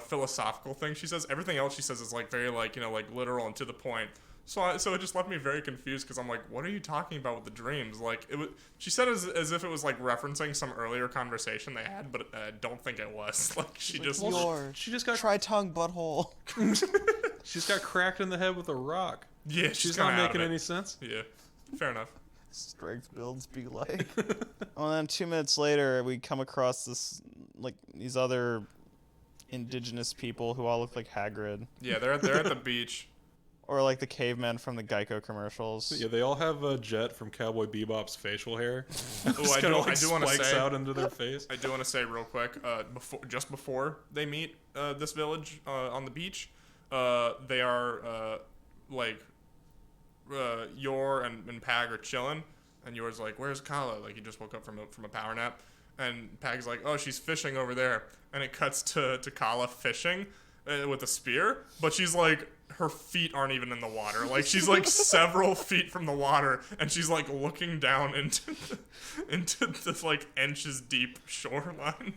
philosophical thing she says. Everything else she says is like very like literal and to the point. So it just left me very confused because I'm like, what are you talking about with the dreams? Like she said it as if it was like referencing some earlier conversation they had, but I don't think it was. Like she just got tri-tongue butthole. She's got cracked in the head with a rock. Yeah, she's not making any sense. Yeah, fair enough. Strength builds be like. And then 2 minutes later, we come across these other indigenous people who all look like Hagrid. Yeah, they're at the beach. Or like the cavemen from the Geico commercials. Yeah, they all have a Jet from Cowboy Bebop's facial hair. I do want to say out into their face. I do want to say real quick, before they meet this village on the beach, they are Yor and Pag are chilling, and Yor's like, "Where's Kala?" Like he just woke up from a power nap, and Pag's like, "Oh, she's fishing over there," and it cuts to Kala fishing with a spear, but she's like, her feet aren't even in the water. Like she's like several feet from the water, and she's like looking down into this like inches deep shoreline.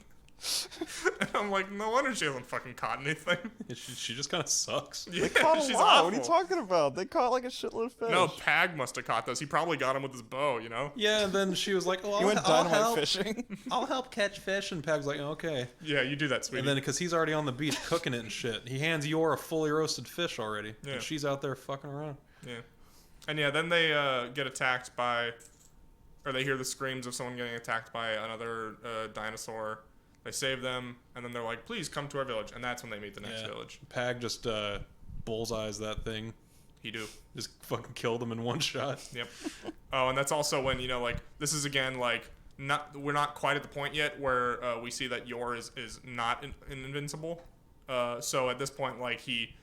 And I'm like, no wonder she hasn't fucking caught anything. She just kind of sucks. Yeah, They caught a she's lot. awful. What are you talking about? They caught like a shitload of fish. No, Pag must have caught those. He probably got him with his bow, Yeah, and then she was like, "Oh, You went I'll dynamite help. fishing. I'll help catch fish." And Pag's like, "Okay." Yeah, you do that, sweetie. And then because he's already on the beach cooking it and shit, he hands Yor a fully roasted fish already, Yeah. and she's out there fucking around. Yeah. And yeah, then they get attacked by, or they hear the screams of someone getting attacked by another dinosaur. They save them, and then they're like, "Please come to our village," and that's when they meet the next village. Pag just bullseyes that thing. He do. Just fucking killed him in one shot. Yep. Oh, and that's also when this is again like we're not quite at the point yet where we see that Yor is not invincible. So at this point, like he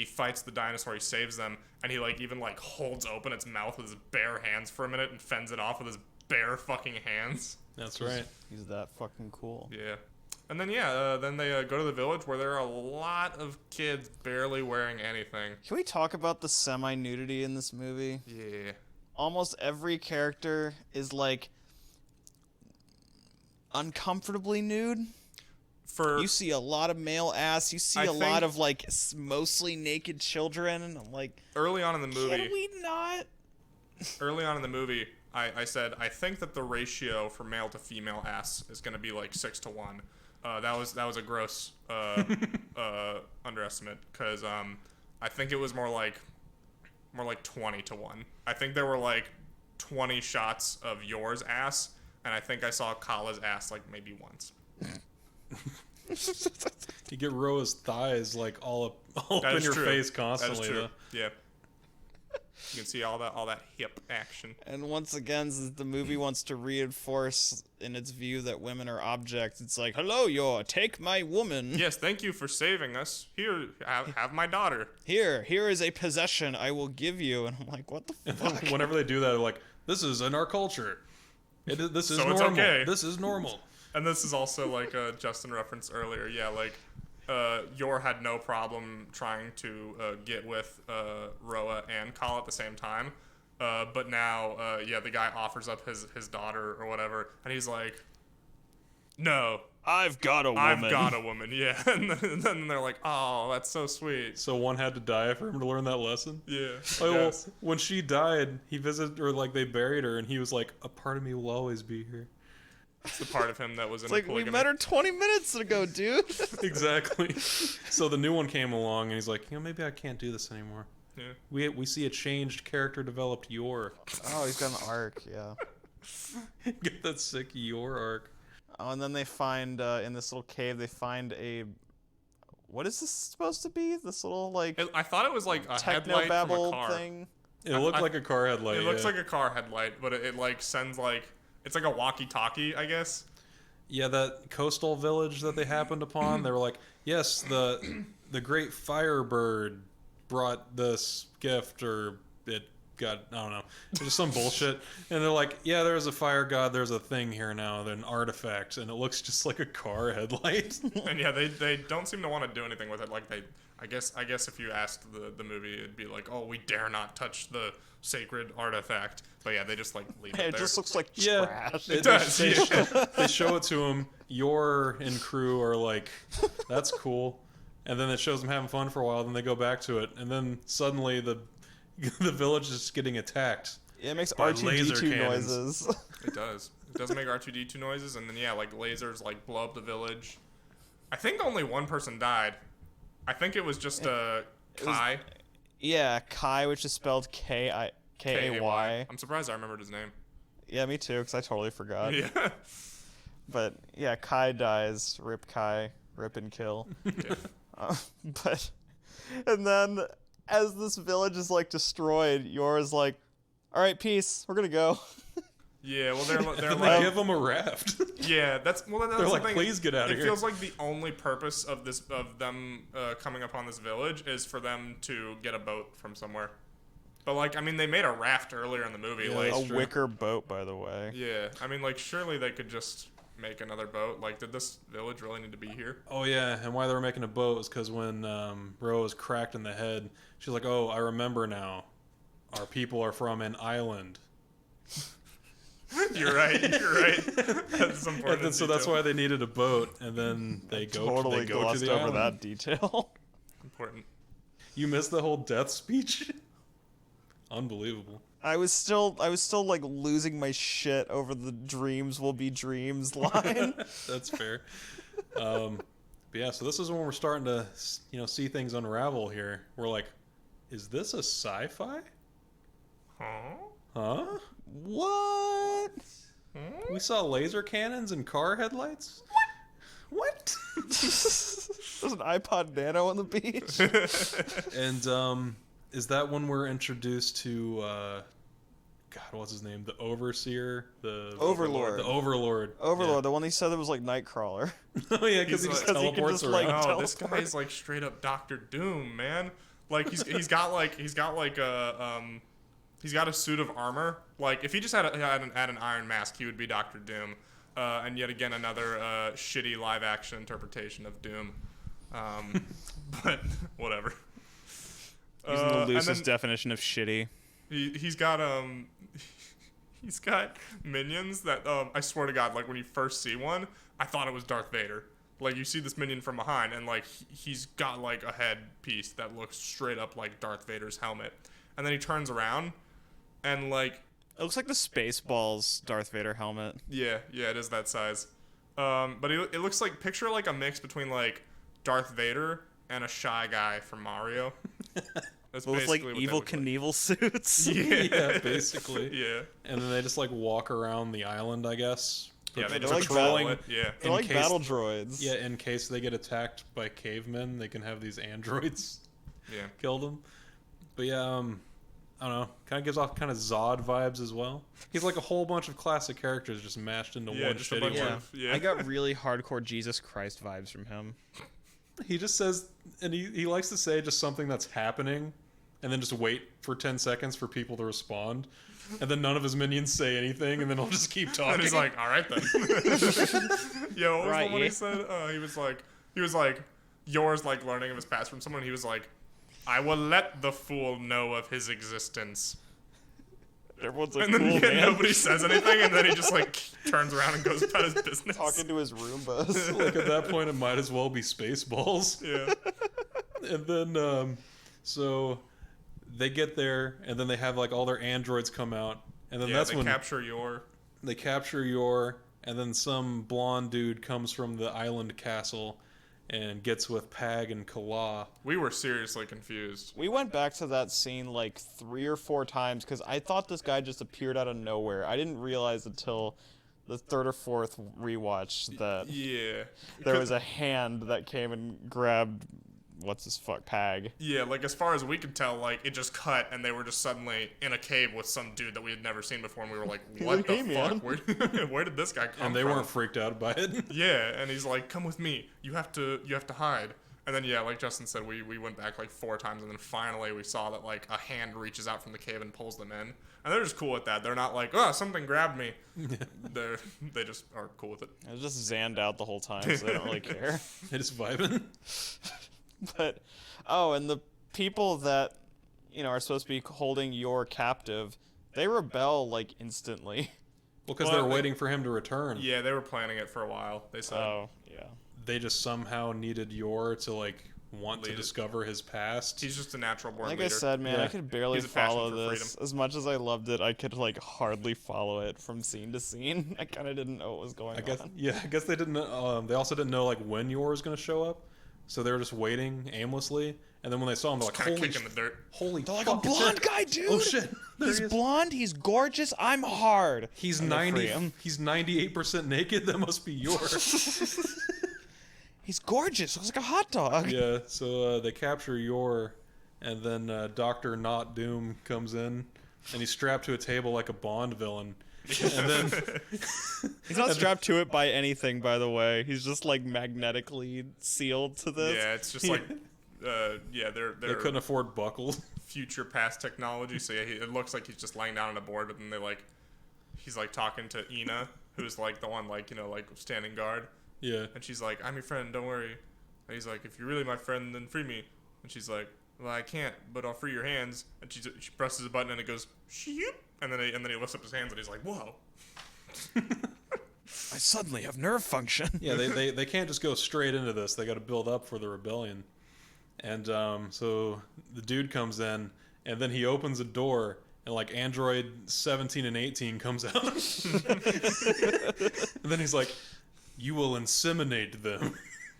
fights the dinosaur, he saves them, and he like even like holds open its mouth with his bare hands for a minute and fends it off with his bare fucking hands. That's right. He's that fucking cool. Yeah. And then then they go to the village where there are a lot of kids barely wearing anything. Can we talk about the semi-nudity in this movie? Yeah. Almost every character is like uncomfortably nude. You see a lot of male ass. You see a lot of like mostly naked children. And I'm like, early on in the movie. Can we not? Early on in the movie, I said I think that the ratio for male to female ass is going to be like 6-1. That was a gross underestimate because I think it was more like 20-1. I think there were like 20 shots of Yor's ass, and I think I saw Kala's ass like maybe once. You get Roa's thighs like all up in your face constantly. That is true. Yeah. You can see all that hip action. And once again, the movie wants to reinforce in its view that women are objects. It's like, "Hello, Yor, take my woman. Yes, thank you for saving us. Here, have my daughter. Here is a possession I will give you." And I'm like, what the fuck? Whenever they do that, they're like, "This is in our culture. This is So normal. it's okay." This is normal." And this is also like Justin referenced earlier. Yeah, like Yor had no problem trying to get with Roa and Kala at the same time. But now, the guy offers up his daughter or whatever, and he's like, "No, I've got a woman. I've got a woman." Yeah, and then they're like, "Oh, that's so sweet." So one had to die for him to learn that lesson? Yeah. Oh, Yes. well, when she died, he visited, or like they buried her, and he was like, "A part of me will always be here." It's the part of him that was in It's like, polygamy. we met her 20 minutes ago, dude. Exactly. So the new one came along, and he's like, maybe I can't do this anymore. Yeah. We see a changed character developed Yor. Oh, he's got an arc, yeah. Get that sick Yor arc. Oh, and then they find in this little cave, they find a. What is this supposed to be? This little like I thought it was like a headlight from a technobabble car. thing. It looked like a car headlight. It looks like a car headlight, but it like sends like it's like a walkie-talkie, I guess. Yeah, that coastal village that they happened upon, they were like, yes, the great Firebird brought this gift, or it got, I don't know, just some bullshit. And they're like, yeah, there's a fire god, there's a thing here now, an artifact, and it looks just like a car headlight. And yeah, they don't seem to want to do anything with it. Like I guess if you asked the movie, it'd be like, oh, we dare not touch the sacred artifact. But yeah, they just like leave it It there. just looks like Yeah, trash. It does. They show it to him. Yor and crew are like, that's cool. And then it shows them having fun for a while. Then they go back to it, and then suddenly the village is just getting attacked. It makes by laser R2D2 cannons. noises. It does. It does make R2D2 noises, and then yeah, like lasers like blow up the village. I think only one person died. I think it was just Kai. Yeah, Kai, which is spelled Kai. I'm surprised I remembered his name. Yeah, me too, because I totally forgot. Yeah. But yeah, Kai dies. Rip Kai. Rip and kill. Yeah. But, and then as this village is like destroyed, Yor's like, all right, peace. We're gonna go. Yeah, well, they're Then like, they give them a raft. yeah, that's They're the like, thing. please get out of It here. feels like the only purpose of them coming upon this village is for them to get a boat from somewhere. But like, I mean, they made a raft earlier in the movie. Yeah, like, that's A true. wicker boat, by the way. yeah, I mean, like, surely they could just make another boat. Like, did this village really need to be here? Oh yeah, and why they were making a boat was because when Ro was cracked in the head, she's like, "Oh, I remember now. Our people are from an island." You're right. You're right. That's important. And then, so that's detail. why they needed a boat, and then they Totally they go to glossed the over island. that detail. Important. You missed the whole death speech. Unbelievable. I was still like losing my shit over the "dreams will be dreams" line. That's fair. But yeah, so this is when we're starting to, see things unravel here. We're like, is this a sci-fi? Huh? Huh? What? We saw laser cannons and car headlights? What? There's an iPod Nano on the beach. And is that when we're introduced to God, what's his name? The Overseer? The Overlord. The Overlord. Overlord, the one he said that was like Nightcrawler. Oh yeah, because he He's just like- Because he could teleports just, around. like, No, this teleport. guy's like straight up Doctor Doom, man. Like he's got a suit of armor. Like if he just had an iron mask, he would be Doctor Doom. And yet again, another shitty live action interpretation of Doom. But whatever. Using the And loosest then definition of shitty. he's got minions that I swear to God, like when you first see one, I thought it was Darth Vader. Like you see this minion from behind, and like he's got like a head piece that looks straight up like Darth Vader's helmet, and then he turns around, and like It looks like the Spaceballs Darth Vader helmet. yeah, it is that size. But it looks like picture like a mix between like Darth Vader and a shy guy from Mario. That's Both like basically what evil they look Knievel suits. like. Yeah, basically. Yeah. And then they just like walk around the island, I guess. Yeah, they They're just like patrolling battle- it. Yeah. They're In like case- battle droids. Yeah, in case they get attacked by cavemen, they can have these androids Yeah. kill them. But yeah, I don't know. Kind of gives off kind of Zod vibes as well. He's like a whole bunch of classic characters just mashed into Yeah, one just a shitty bunch one. of yeah. I got really hardcore Jesus Christ vibes from him. He just says, and he likes to say just something that's happening, and then just wait for 10 seconds for people to respond. And then none of his minions say anything, and then he'll just keep talking. And he's like, all right then. Yeah, what was Right, the one yeah. he said? He was like, yours like learning of his past from someone. He was like, I will let the fool know of his existence. Everyone's like, And then cool, yeah, man. nobody says anything, and then he just like turns around and goes about his business. Talking to his Roombas. like at that point, it might as well be Spaceballs. Yeah. And then, so they get there, and then they have like all their androids come out, and then Yeah, that's they when capture your. they capture Yor, and then some blonde dude comes from the island castle and gets with Pag and Kala. We were seriously confused. We went back to that scene like 3 or 4 times because I thought this guy just appeared out of nowhere. I didn't realize until the third or fourth rewatch that Yeah. there was a hand that came and grabbed Pag. Yeah, like as far as we could tell, like it just cut and they were just suddenly in a cave with some dude that we had never seen before, and we were like, "What the Hey, man. fuck? Where did this guy come from?" And they weren't freaked out by it. Yeah, and he's like, "Come with me. You have to hide." And then yeah, like Justin said, we went back like 4 times, and then finally we saw that like a hand reaches out from the cave and pulls them in, and they're just cool with that. They're not like, "Oh, something grabbed me." They just are cool with it. I was just zanned out the whole time, so I don't really care. They just vibing. But and the people that are supposed to be holding your captive, they rebel like instantly. Well, because Well, they're waiting for him to return. Yeah, they were planning it for a while. They said. Oh yeah. They just somehow needed Yor to like want to Lead it. discover his past. He's just a natural born Like leader. I said, man, Yeah. I could barely He's a passion follow for this. As much as I loved it, I could like hardly follow it from scene to scene. I kind of didn't know what was going I guess on. I guess they didn't. They also didn't know like when Yor was going to show up, so they were just waiting aimlessly. And then when they saw him, they're like, kind of "Holy, kicking the dirt. holy They're like fuck, a it's blonde him." guy, dude. Oh shit! There He's he is. blonde. He's gorgeous. I'm hard. He's And they free 90. him. He's 98% naked. That must be Yor. He's gorgeous. Looks like a hot dog. Yeah. So they capture Yor, and then Doctor Not Doom comes in, and he's strapped to a table like a Bond villain. And then He's not strapped to it by anything, by the way. He's just like magnetically sealed to this. Yeah, it's just like, they're they couldn't afford buckles. future past technology. So yeah, it looks like he's just laying down on a board, but then he's like talking to Ina, who's like the one like standing guard, Yeah. and she's like, "I'm your friend, don't worry." And he's like, "If you're really my friend, then free me." And she's like, "Well, I can't, but I'll free your hands." And she presses a button and it goes, "Shoop," and then he lifts up his hands and he's like, "Whoa." I suddenly have nerve function. Yeah, they can't just go straight into this. They got to build up for the rebellion. And so the dude comes in, and then he opens a door, and like Android 17 and 18 comes out. And then he's like, "You will inseminate them,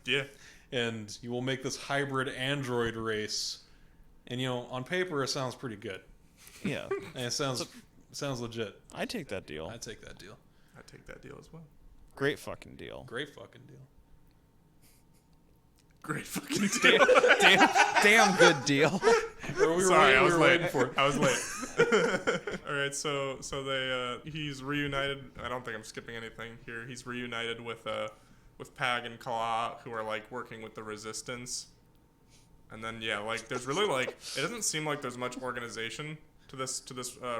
Yeah. and you will make this hybrid android race." And on paper it sounds pretty good, Yeah. and it sounds legit. I take that deal. I'd take that deal. I take that deal as well. Great fucking deal. Great fucking deal. Great fucking deal. Damn good deal. Sorry, I was late. waiting for it. I was late. All right, so he's reunited. I don't think I'm skipping anything here. He's reunited with Pag and Kala, who are like working with the Resistance. And then yeah, like there's really like it doesn't seem like there's much organization to this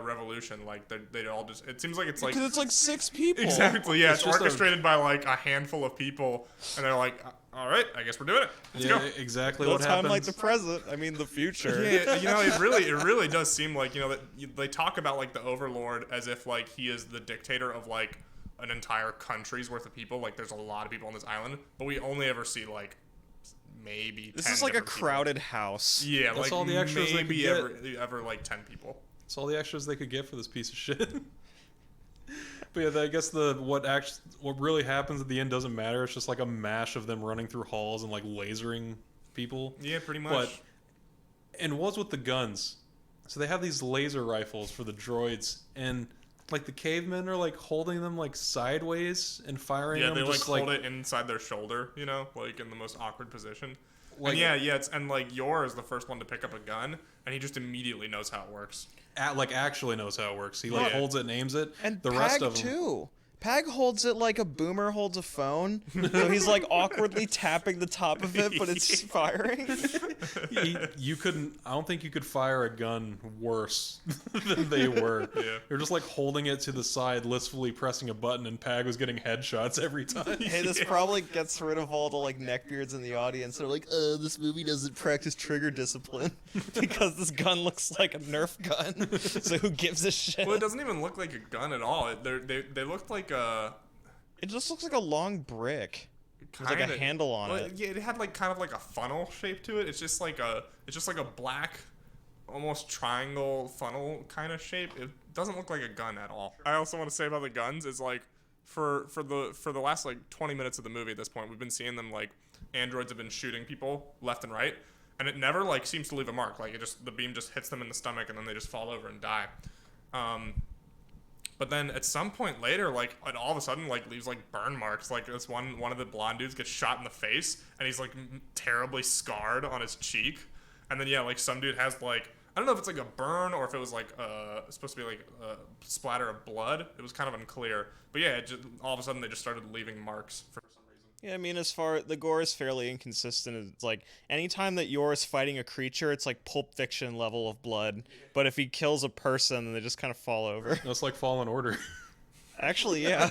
revolution. Like they all just it seems like it's like Because it's like 6 people. exactly yeah. It's just orchestrated by like a handful of people, and they're like, all right, I guess we're doing it. Let's Yeah, go. exactly No what time happens. like the present. I mean the future. Yeah, it really does seem like that they talk about like the Overlord as if like he is the dictator of like an entire country's worth of people. Like there's a lot of people on this island, but we only ever see like maybe. This 10 is like a different people. crowded house. Yeah, That's like all the extras they maybe could get. ever like 10 people. It's all the extras they could get for this piece of shit. But yeah, I guess what really happens at the end doesn't matter. It's just like a mash of them running through halls and like lasering people. Yeah, pretty much. But and what's with the guns? So they have these laser rifles for the droids, and like the cavemen are like holding them like sideways and firing yeah, them. they like just, hold it inside their shoulder, like in the most awkward position. Like- and and like Yor is the first one to pick up a gun, and he just immediately knows how it works. actually knows how it works. He like Yeah. holds it and aims it. And the Pag rest of them, too. Pag holds it like a boomer holds a phone. So he's like awkwardly tapping the top of it, but it's firing. you couldn't. I don't think you could fire a gun worse than they were. Yeah. They're just like holding it to the side, listfully pressing a button, and Pag was getting headshots every time. Hey, this probably gets rid of all the like neckbeards in the audience. They're like, this movie doesn't practice trigger discipline because this gun looks like a Nerf gun. So who gives a shit? Well, it doesn't even look like a gun at all. They looked like a It just looks like a long brick. There's like a handle on it. Yeah, it had like kind of like a funnel shape to it. It's just like a black, almost triangle funnel kind of shape. It doesn't look like a gun at all. I also want to say about the guns is like for the last like 20 minutes of the movie at this point, we've been seeing them like androids have been shooting people left and right, and it never like seems to leave a mark. Like the beam just hits them in the stomach and then they just fall over and die. But then at some point later, like, it all of a sudden, like, leaves, like, burn marks. Like, this one of the blonde dudes gets shot in the face, and he's, like, terribly scarred on his cheek. And then, yeah, like, some dude has, like, I don't know if it's, like, a burn or if it was, like, supposed to be, like, a splatter of blood. It was kind of unclear. But, yeah, all of a sudden they just started leaving marks for some reason. Yeah, I mean, as far the gore is fairly inconsistent. It's like anytime that Yor is fighting a creature, it's like Pulp Fiction level of blood. But if he kills a person, then they just kind of fall over. That's like Fallen Order. Actually, yeah,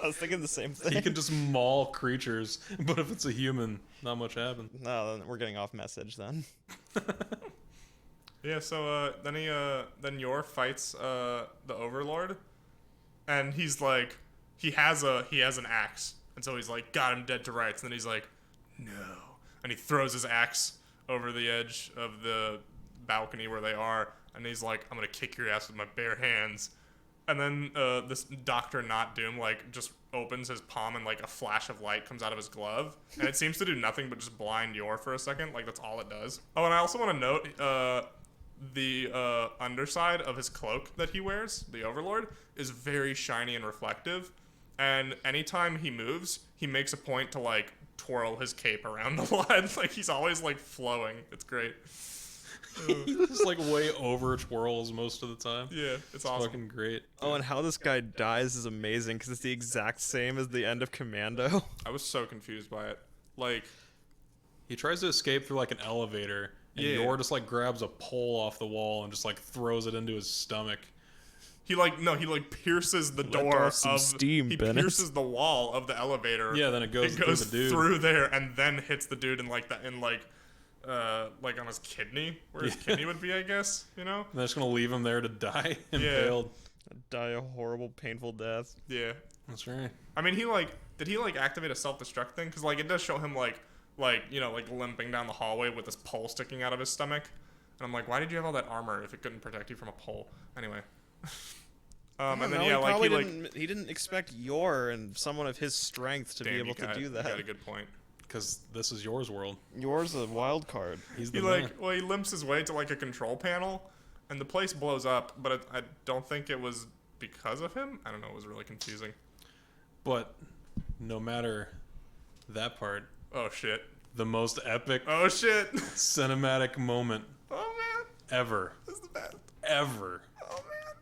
I was thinking the same thing. You can just maul creatures, but if it's a human, not much happens. No, then we're getting off message then. Yeah, so then Yor fights the Overlord, and he's like, he has an axe, and so he's like, got him dead to rights, and then he's like, no, and he throws his axe over the edge of the balcony where they are, and he's like, I'm gonna kick your ass with my bare hands. And then this Dr. Not Doom, like, just opens his palm and, like, a flash of light comes out of his glove. And it seems to do nothing but just blind Yor for a second. Like, that's all it does. Oh, and I also want to note the underside of his cloak that he wears, the Overlord, is very shiny and reflective. And anytime he moves, he makes a point to, like, twirl his cape around a lot. Like, he's always, like, flowing. It's great. He just like way over twirls most of the time. Yeah, it's awesome. Fucking great. Oh, and how this guy dies is amazing because it's the exact same as the end of Commando. I was so confused by it. Like, He tries to escape through like an elevator, and Yeah. Yor just like grabs a pole off the wall and just like throws it into his stomach. he pierces the Let door off some of steam, he Bennett. pierces the wall of the elevator. Yeah, then it goes through the dude. through there and then hits the dude in like on his kidney, where his kidney would be, I guess, you know? And they're just gonna leave him there to die impaled. Die a horrible, painful death. Yeah. That's right. I mean, did he activate a self-destruct thing? Because it does show him limping down the hallway with this pole sticking out of his stomach. And I'm like, why did you have all that armor if it couldn't protect you from a pole? Anyway. He didn't expect Yor and someone of his strength to be able to do You got a that. good point. Because this is Yor's world. Yor's a wild card. He's the He man. he limps his way to a control panel, and the place blows up. But I don't think it was because of him. I don't know. It was really confusing. But no matter that part, Oh shit. the most epic Oh shit. cinematic moment Oh man. ever. This is the best. Ever. Oh man.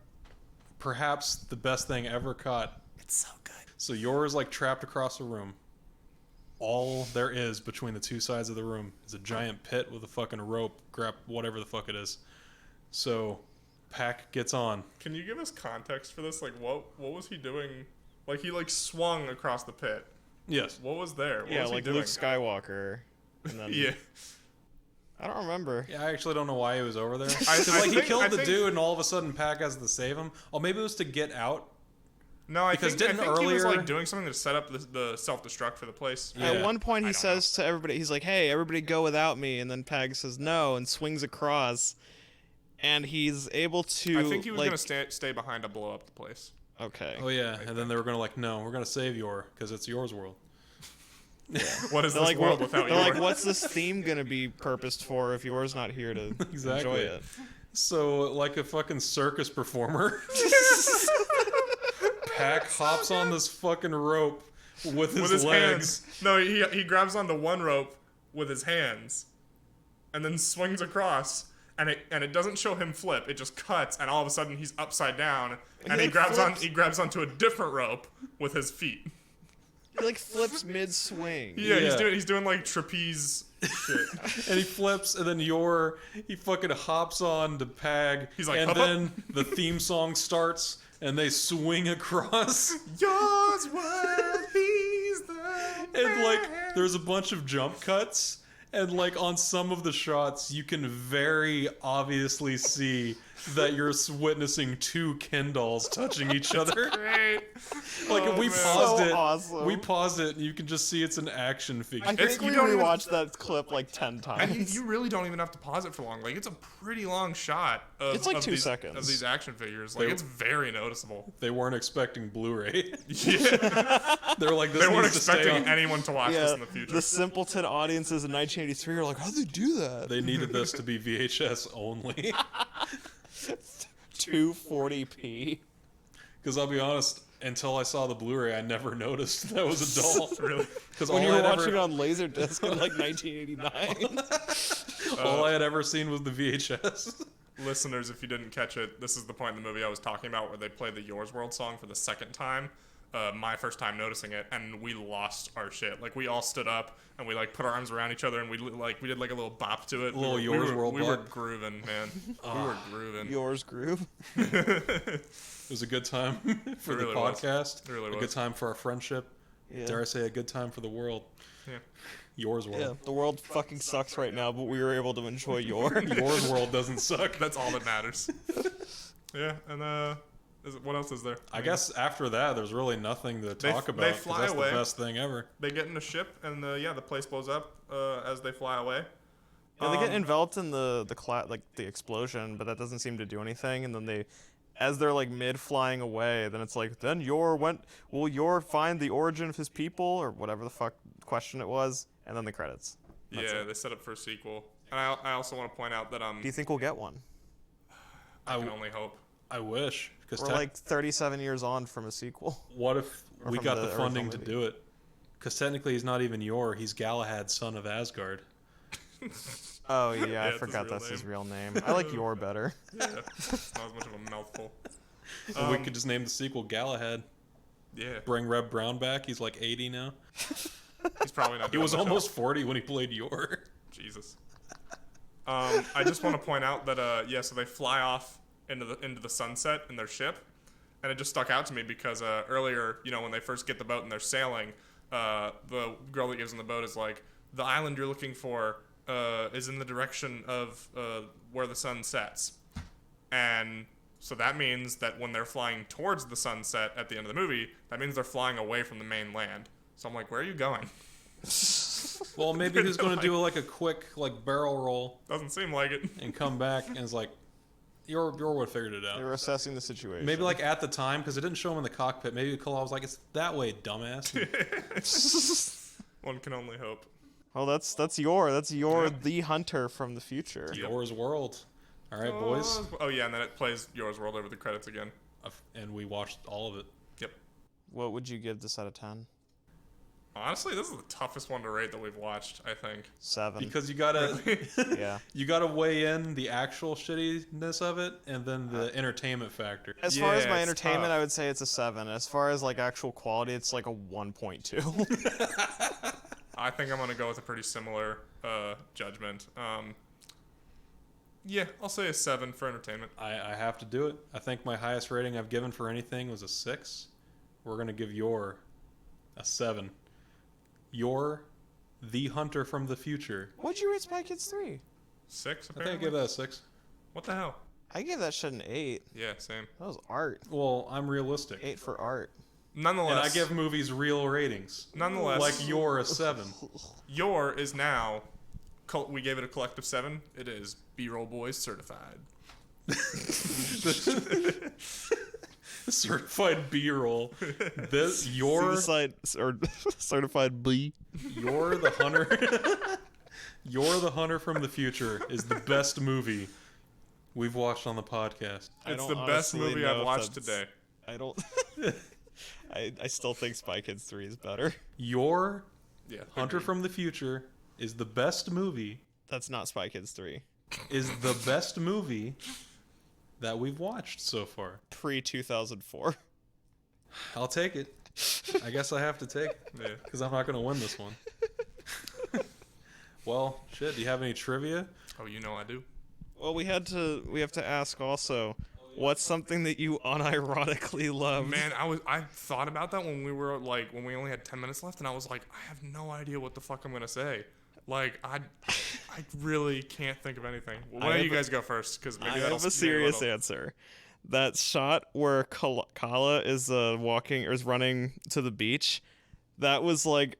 Perhaps the best thing ever caught. It's so good. So Yor is like trapped across a room. All there is between the two sides of the room is a giant pit with a fucking rope, whatever the fuck it is. So Pac gets on. Can you give us context for this? What was he doing? He swung across the pit. Yes. What was there? What Yeah, was he like doing? Luke Skywalker. And then, Yeah. I don't remember. Yeah, I actually don't know why he was over there. I He think- killed I the think- dude, and all of a sudden Pac has to save him. Oh, maybe it was to get out. No, I Because think didn't he was earlier- doing something to set up the self-destruct for the place. Yeah. At one point, I he don't says to everybody, he's like, "Hey, everybody, go without me." And then Pag says no and swings across, and he's able to. I think he was like, gonna stay behind to blow up the place. Okay. Oh yeah, and then they were gonna no, we're gonna save Yor because it's Yor's world. What is They're this like, world well, without they're you? like, what's this theme gonna be purposed for if yours not here to Exactly. enjoy it? So like a fucking circus performer, Pac hops on this fucking rope with his legs. hands. No, he grabs onto one rope with his hands, and then swings across. And it doesn't show him flip. It just cuts, and all of a sudden he's upside down, and he grabs onto a different rope with his feet. He like flips mid swing. Yeah, Yeah. he's doing trapeze shit. And he flips, and then he fucking hops on to Pag. He's like, and "Hup, then the theme song starts, and they swing across. Yours was he's the And there's a bunch of jump cuts, and on some of the shots, you can very obviously see that you're witnessing two Ken dolls touching each other. great. We man. paused So it. awesome. We paused it, and you can just see it's an action figure. I It's- think you we don't even- rewatched that clip 10 And times. you really don't even have to pause it for long. It's a pretty long shot. It's like of 2 these, seconds. of these action figures. They- It's very noticeable. They weren't expecting Blu-ray. Yeah, They were like, this they weren't needs to stay expecting on. anyone to watch this Yeah, in the future. the simpleton audiences in 1983 are like, how'd they do that? They needed this to be VHS only. 240p. Because I'll be honest, until I saw the Blu-ray, I never noticed that was a doll. Really? Because When all you were I'd watching it ever, on Laserdisc in like 1989. all I had ever seen was the VHS. Listeners, if you didn't catch it, this is the point in the movie I was talking about where they play the Yours World song for the second time. My first time noticing it, and we lost our shit. Like, we all stood up and we like put our arms around each other and we did like a little bop to it. A little Yours World We were bop. grooving, man. We were grooving. Yours groove. It was a good time for It the really was. podcast. It really a was. good time for our friendship. Yeah. Dare I say, a good time for the world. Yeah. Yours World. Yeah, the world fucking sucks right now, but we were able to enjoy your. Yours World doesn't suck. That's all that matters. Yeah, and what else is there? I guess after that, there's really nothing to talk about. they 'cause fly that's away. the best thing ever. They get in a ship, and the place blows up as they fly away. Yeah, they get enveloped in the explosion, but that doesn't seem to do anything. And then as they're like mid flying away, then it's like, then will Yor find the origin of his people or whatever the fuck question it was, and then the credits. That's Yeah, it. they set up for a sequel. And I also want to point out that Do you think we'll get one? I can only hope. I wish. Because We're like 37 years on from a sequel. what if or we from got the the funding original to movie. do it? Because technically he's not even Yor. He's Galahad, son of Asgard. Oh yeah, I it's his forgot real that's his name. real name. I like Yor better. Yeah, it's not as much of a mouthful. And we could just name the sequel Galahad. Yeah, Bring Reb Brown back. He's like 80 now. he's probably not. He doing was the show. almost 40 when he played Yor. Jesus. I just want to point out that so they fly off into the sunset in their ship, and it just stuck out to me because earlier, when they first get the boat and they're sailing, the girl that gives them the boat is like, the island you're looking for is in the direction of where the sun sets, and so that means that when they're flying towards the sunset at the end of the movie, that means they're flying away from the main land. So I'm like, where are you going? Well, maybe he's going to do like a quick like barrel roll Doesn't seem like it. and come back and it's like, Yor would have figured it They out. were assessing the situation. Maybe like at the time, because it didn't show him in the cockpit. Maybe Kalal was like, "It's that way, dumbass." One can only hope. Oh, that's Yor. That's Yor, Yeah. the hunter from the future. Yor's world. All right, boys. Oh yeah, and then it plays Yours World over the credits again. And we watched all of it. Yep. What would you give this out of 10? Honestly, this is the toughest one to rate that we've watched, I think. 7. Because you gotta Yeah. you gotta weigh in the actual shittiness of it and then the entertainment factor. As far as Yeah, my it's entertainment, tough. I would say it's a 7. As far as like actual quality, it's like a 1.2. I think I'm gonna go with a pretty similar judgment. Yeah, I'll say a 7 for entertainment. I have to do it. I think my highest rating I've given for anything was a 6. We're gonna give Yor a 7. Yor, the hunter from the future. What'd you rate Spy Kids 3? 6, I think I apparently. give that a 6. What the hell? I gave that shit an 8. Yeah, same. That was art. Well, I'm realistic. 8 for art. Nonetheless, And I give movies real ratings. Nonetheless, Like Yor a 7. Your is now. We gave it a collective 7. It is B-roll boys certified. Certified B-roll. This Yor Suicide or certified B. Yor the hunter. Yor the hunter from the future is the best movie we've watched on the podcast. I It's don't the best honestly movie know I've if watched that's- today. I don't. I still think Spy Kids 3 is better. Yor Yeah, Hunter agreed. from the Future is the best movie. That's not Spy Kids 3. Is the best movie that we've watched so far. Pre 2004. I'll take it. I guess I have to take it Yeah. because I'm not going to win this one. Well, shit. Do you have any trivia? Oh, you know I do. Well, we have to ask also, what's something that you unironically love? Man, I thought about that when we only had 10 minutes left, and I was like, I have no idea what the fuck I'm gonna say. Like, I really can't think of anything. Well, why don't you guys go first? Because maybe I that'll have a steer serious little. answer. That shot where Kala is running to the beach, that was like,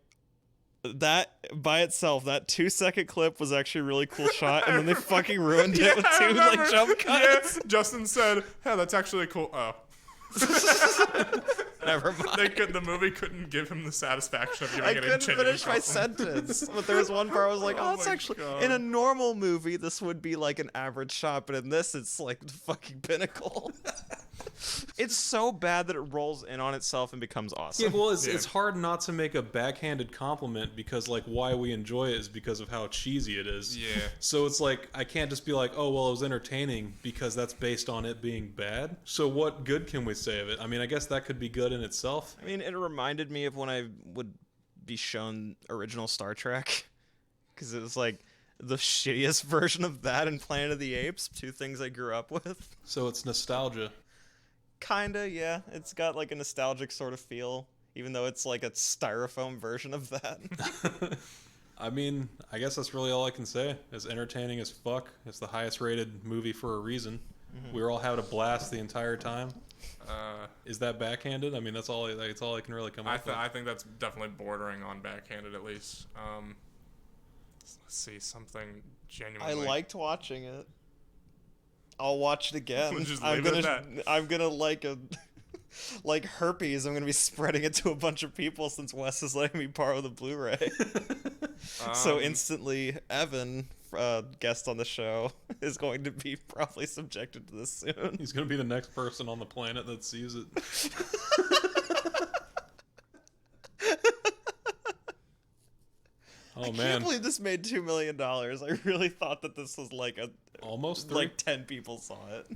that by itself, that 2-second clip was actually a really cool shot, and then they fucking ruined it with I 2 remember. like jump cuts. Yeah, Justin said, "Yeah, that's actually cool." Oh, Never mind. the movie couldn't give him the satisfaction of giving I it a couldn't genuine finish my compliment. sentence, but there was one part I was like, Oh "Oh, it's my actually God. in a normal movie, this would be like an average shot, but in this, it's like the fucking pinnacle." It's so bad that it rolls in on itself and becomes awesome. Yeah, well, it's hard not to make a backhanded compliment because, like, why we enjoy it is because of how cheesy it is. Yeah. So it's like, I can't just be like, oh, well, it was entertaining because that's based on it being bad. So what good can we say of it? I mean, I guess that could be good in itself. I mean, it reminded me of when I would be shown original Star Trek. Because it was like the shittiest version of that and Planet of the Apes. Two things I grew up with. So it's nostalgia. Kinda, yeah. It's got like a nostalgic sort of feel, even though it's like a styrofoam version of that. I mean, I guess that's really all I can say. It's entertaining as fuck. It's the highest rated movie for a reason. We were all having a blast the entire time. Is that backhanded? I mean, that's all I can really come up with. I think that's definitely bordering on backhanded, at least. Let's see, something genuinely. I liked watching it. I'll watch it again. We'll just leave it at that. I'm gonna like herpes. I'm gonna be spreading it to a bunch of people since Wes is letting me borrow the Blu-ray. So instantly, Evan, guest on the show, is going to be probably subjected to this soon. He's going to be the next person on the planet that sees it. I can't believe this made $2 million. I really thought that this was like almost 10 people saw it.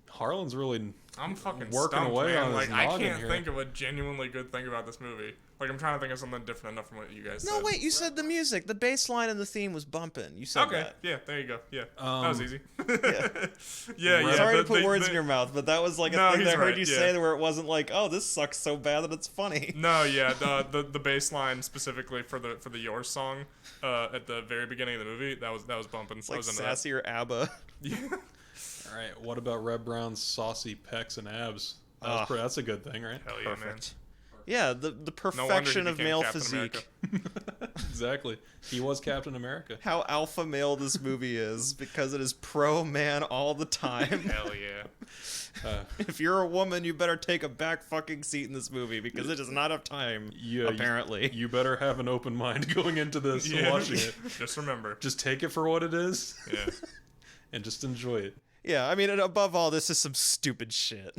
Harlan's really I'm fucking working stumped, away man. on Like his I noggin can't here. think of a genuinely good thing about this movie. Like I'm trying to think of something different enough from what you guys said. No, wait, you said the music. The bass line and the theme was bumping. You said Okay, that. yeah, there you go. Yeah, that was easy. Yeah. yeah. Sorry to the- put the- words the- in your mouth, but that was like a No, thing he's that I heard right, you yeah. say where it wasn't like, oh, this sucks so bad that it's funny. No, yeah, the bass line specifically for the Yours song at the very beginning of the movie that was bumping. It's I like was into Sassy or ABBA. that. Yeah. All right, what about Red Brown's saucy pecs and abs? That's a good thing, right? Hell yeah, Perfect. Yeah, the man. No wonder he perfection of became male Captain physique. America. Exactly. He was Captain America. How alpha male this movie is because it is pro man all the time. Hell yeah. If you're a woman, you better take a back fucking seat in this movie because it does not have time. Yeah, apparently. You better have an open mind going into this and Yeah. watching it. Just remember. Just take it for what it is Yeah. and just enjoy it. Yeah, I mean, and above all, this is some stupid shit.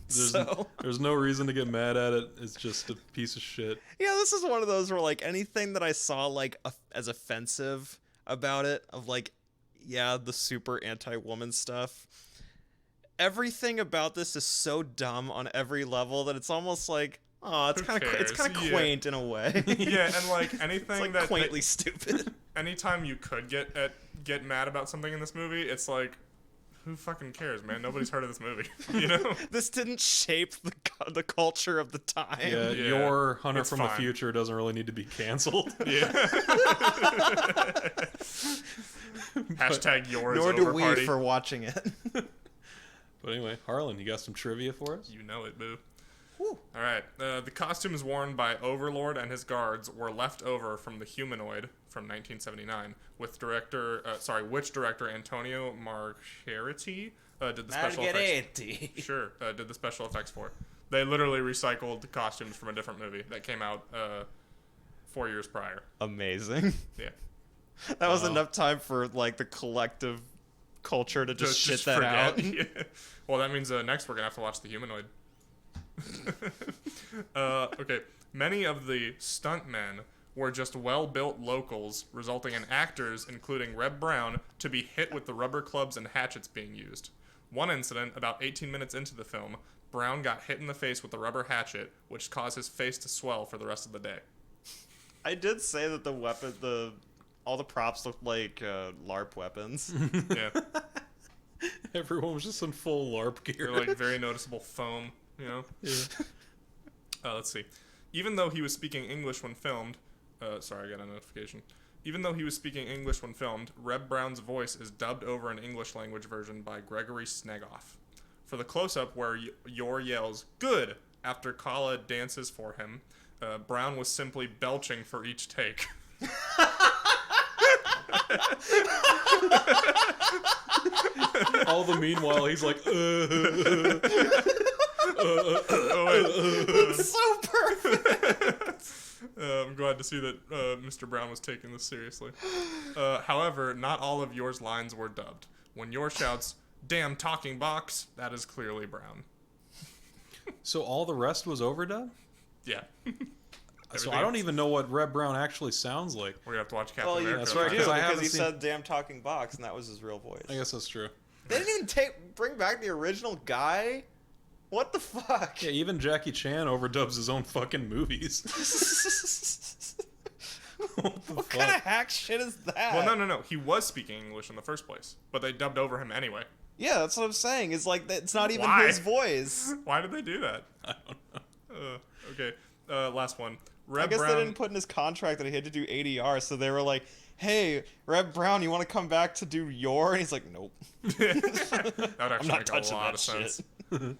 There's no reason to get mad at it. It's just a piece of shit. Yeah, this is one of those where, like, anything that I saw, like, as offensive about it, of, like, yeah, the super anti-woman stuff, everything about this is so dumb on every level that it's almost like, oh, it's Who kind of cares? quaint in a way. Yeah, and like anything It's like that quaintly stupid. anytime you could get mad about something in this movie, it's like, who fucking cares, man? Nobody's heard of this movie, you know? This didn't shape the culture of the time. Yeah, Yeah, your Hunter it's from the fine. future doesn't really need to be canceled. Yeah. Hashtag yours Nor over do we party. for watching it. But anyway, Harlan, you got some trivia for us? You know it, boo. Whew. All right. The costumes worn by Overlord and his guards were left over from The Humanoid from 1979, with which director Antonio Margheriti did the special effects. Sure, did the special effects for. They literally recycled the costumes from a different movie that came out 4 years prior. Amazing. Yeah. That was enough time for, like, the collective culture to just shit that forget. out. Yeah. Well, that means next we're gonna have to watch The Humanoid. Okay. Many of the stuntmen were just well-built locals, resulting in actors, including Reb Brown, to be hit with the rubber clubs and hatchets being used. One incident, about 18 minutes into the film, Brown got hit in the face with a rubber hatchet, which caused his face to swell for the rest of the day. I did say that all the props looked like LARP weapons. Yeah. Everyone was just in full LARP gear. They're like very noticeable foam, you know? Yeah. Let's see. Even though he was speaking English when filmed, sorry, I got a notification. Even though he was speaking English when filmed, Reb Brown's voice is dubbed over an English language version by Gregory Snegoff. For the close-up where Yor yells, "Good!" after Kala dances for him, Brown was simply belching for each take. All the meanwhile, he's like, It's so perfect. I'm glad to see that Mr. Brown was taking this seriously. However, not all of Yor's lines were dubbed. When Yor shouts, damn talking box, that is clearly Brown. So all the rest was overdub? Yeah. So I don't even know what Reb Brown actually sounds like. We're gonna have to watch Captain Well, America. you That's right, do, 'cause I because haven't he seen- said "damn talking box" and that was his real voice. I guess that's true. They didn't even bring back the original guy. What the fuck? Yeah, even Jackie Chan overdubs his own fucking movies. What kind of hack shit is that? Well, no. He was speaking English in the first place, but they dubbed over him anyway. Yeah, that's what I'm saying. It's like it's not even Why? his voice. Why did they do that? I don't know. Okay. Last one. I Reb guess Brown. they didn't put in his contract that he had to do ADR, so they were like, "Hey, Reb Brown, you want to come back to do your?" And he's like, "Nope." That would actually not make a touching lot that of sense. shit.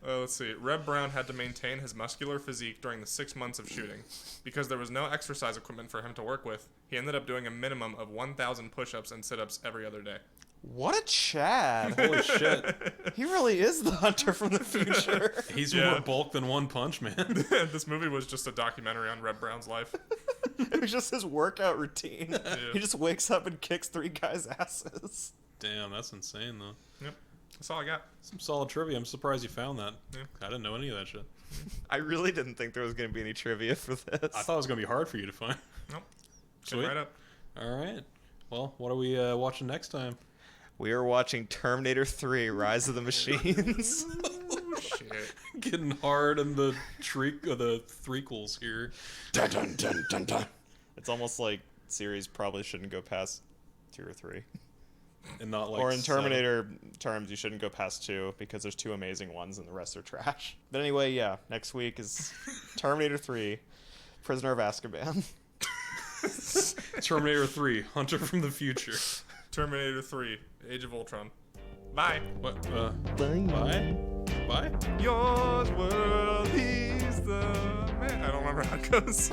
Let's see. Reb Brown had to maintain his muscular physique during the 6 months of shooting. Because there was no exercise equipment for him to work with, he ended up doing a minimum of 1,000 push-ups and sit-ups every other day. What a Chad! Holy shit. He really is the hunter from the future. He's Yeah. more bulk than One Punch Man. This movie was just a documentary on Reb Brown's life. It was just his workout routine. Yeah. He just wakes up and kicks 3 guys' asses. Damn, that's insane, though. Yep. That's all I got. Some solid trivia. I'm surprised you found that. Yeah. I didn't know any of that shit. I really didn't think there was going to be any trivia for this. I thought it was going to be hard for you to find. Nope. Sweet. Right up. All right. Well, what are we watching next time? We are watching Terminator 3: Rise of the Machines. Oh, shit. Getting hard in the the threequels here. Dun, dun, dun, dun, dun. It's almost like series probably shouldn't go past 2 or 3. And not like Or in 7. Terminator terms, you shouldn't go past 2 because there's 2 amazing ones and the rest are trash. But anyway, yeah, next week is Terminator 3: Prisoner of Azkaban. Terminator 3, Hunter from the Future. Terminator 3, Age of Ultron. Bye. What? Bye? Bye? Yours world, he's the man. I don't remember how it goes.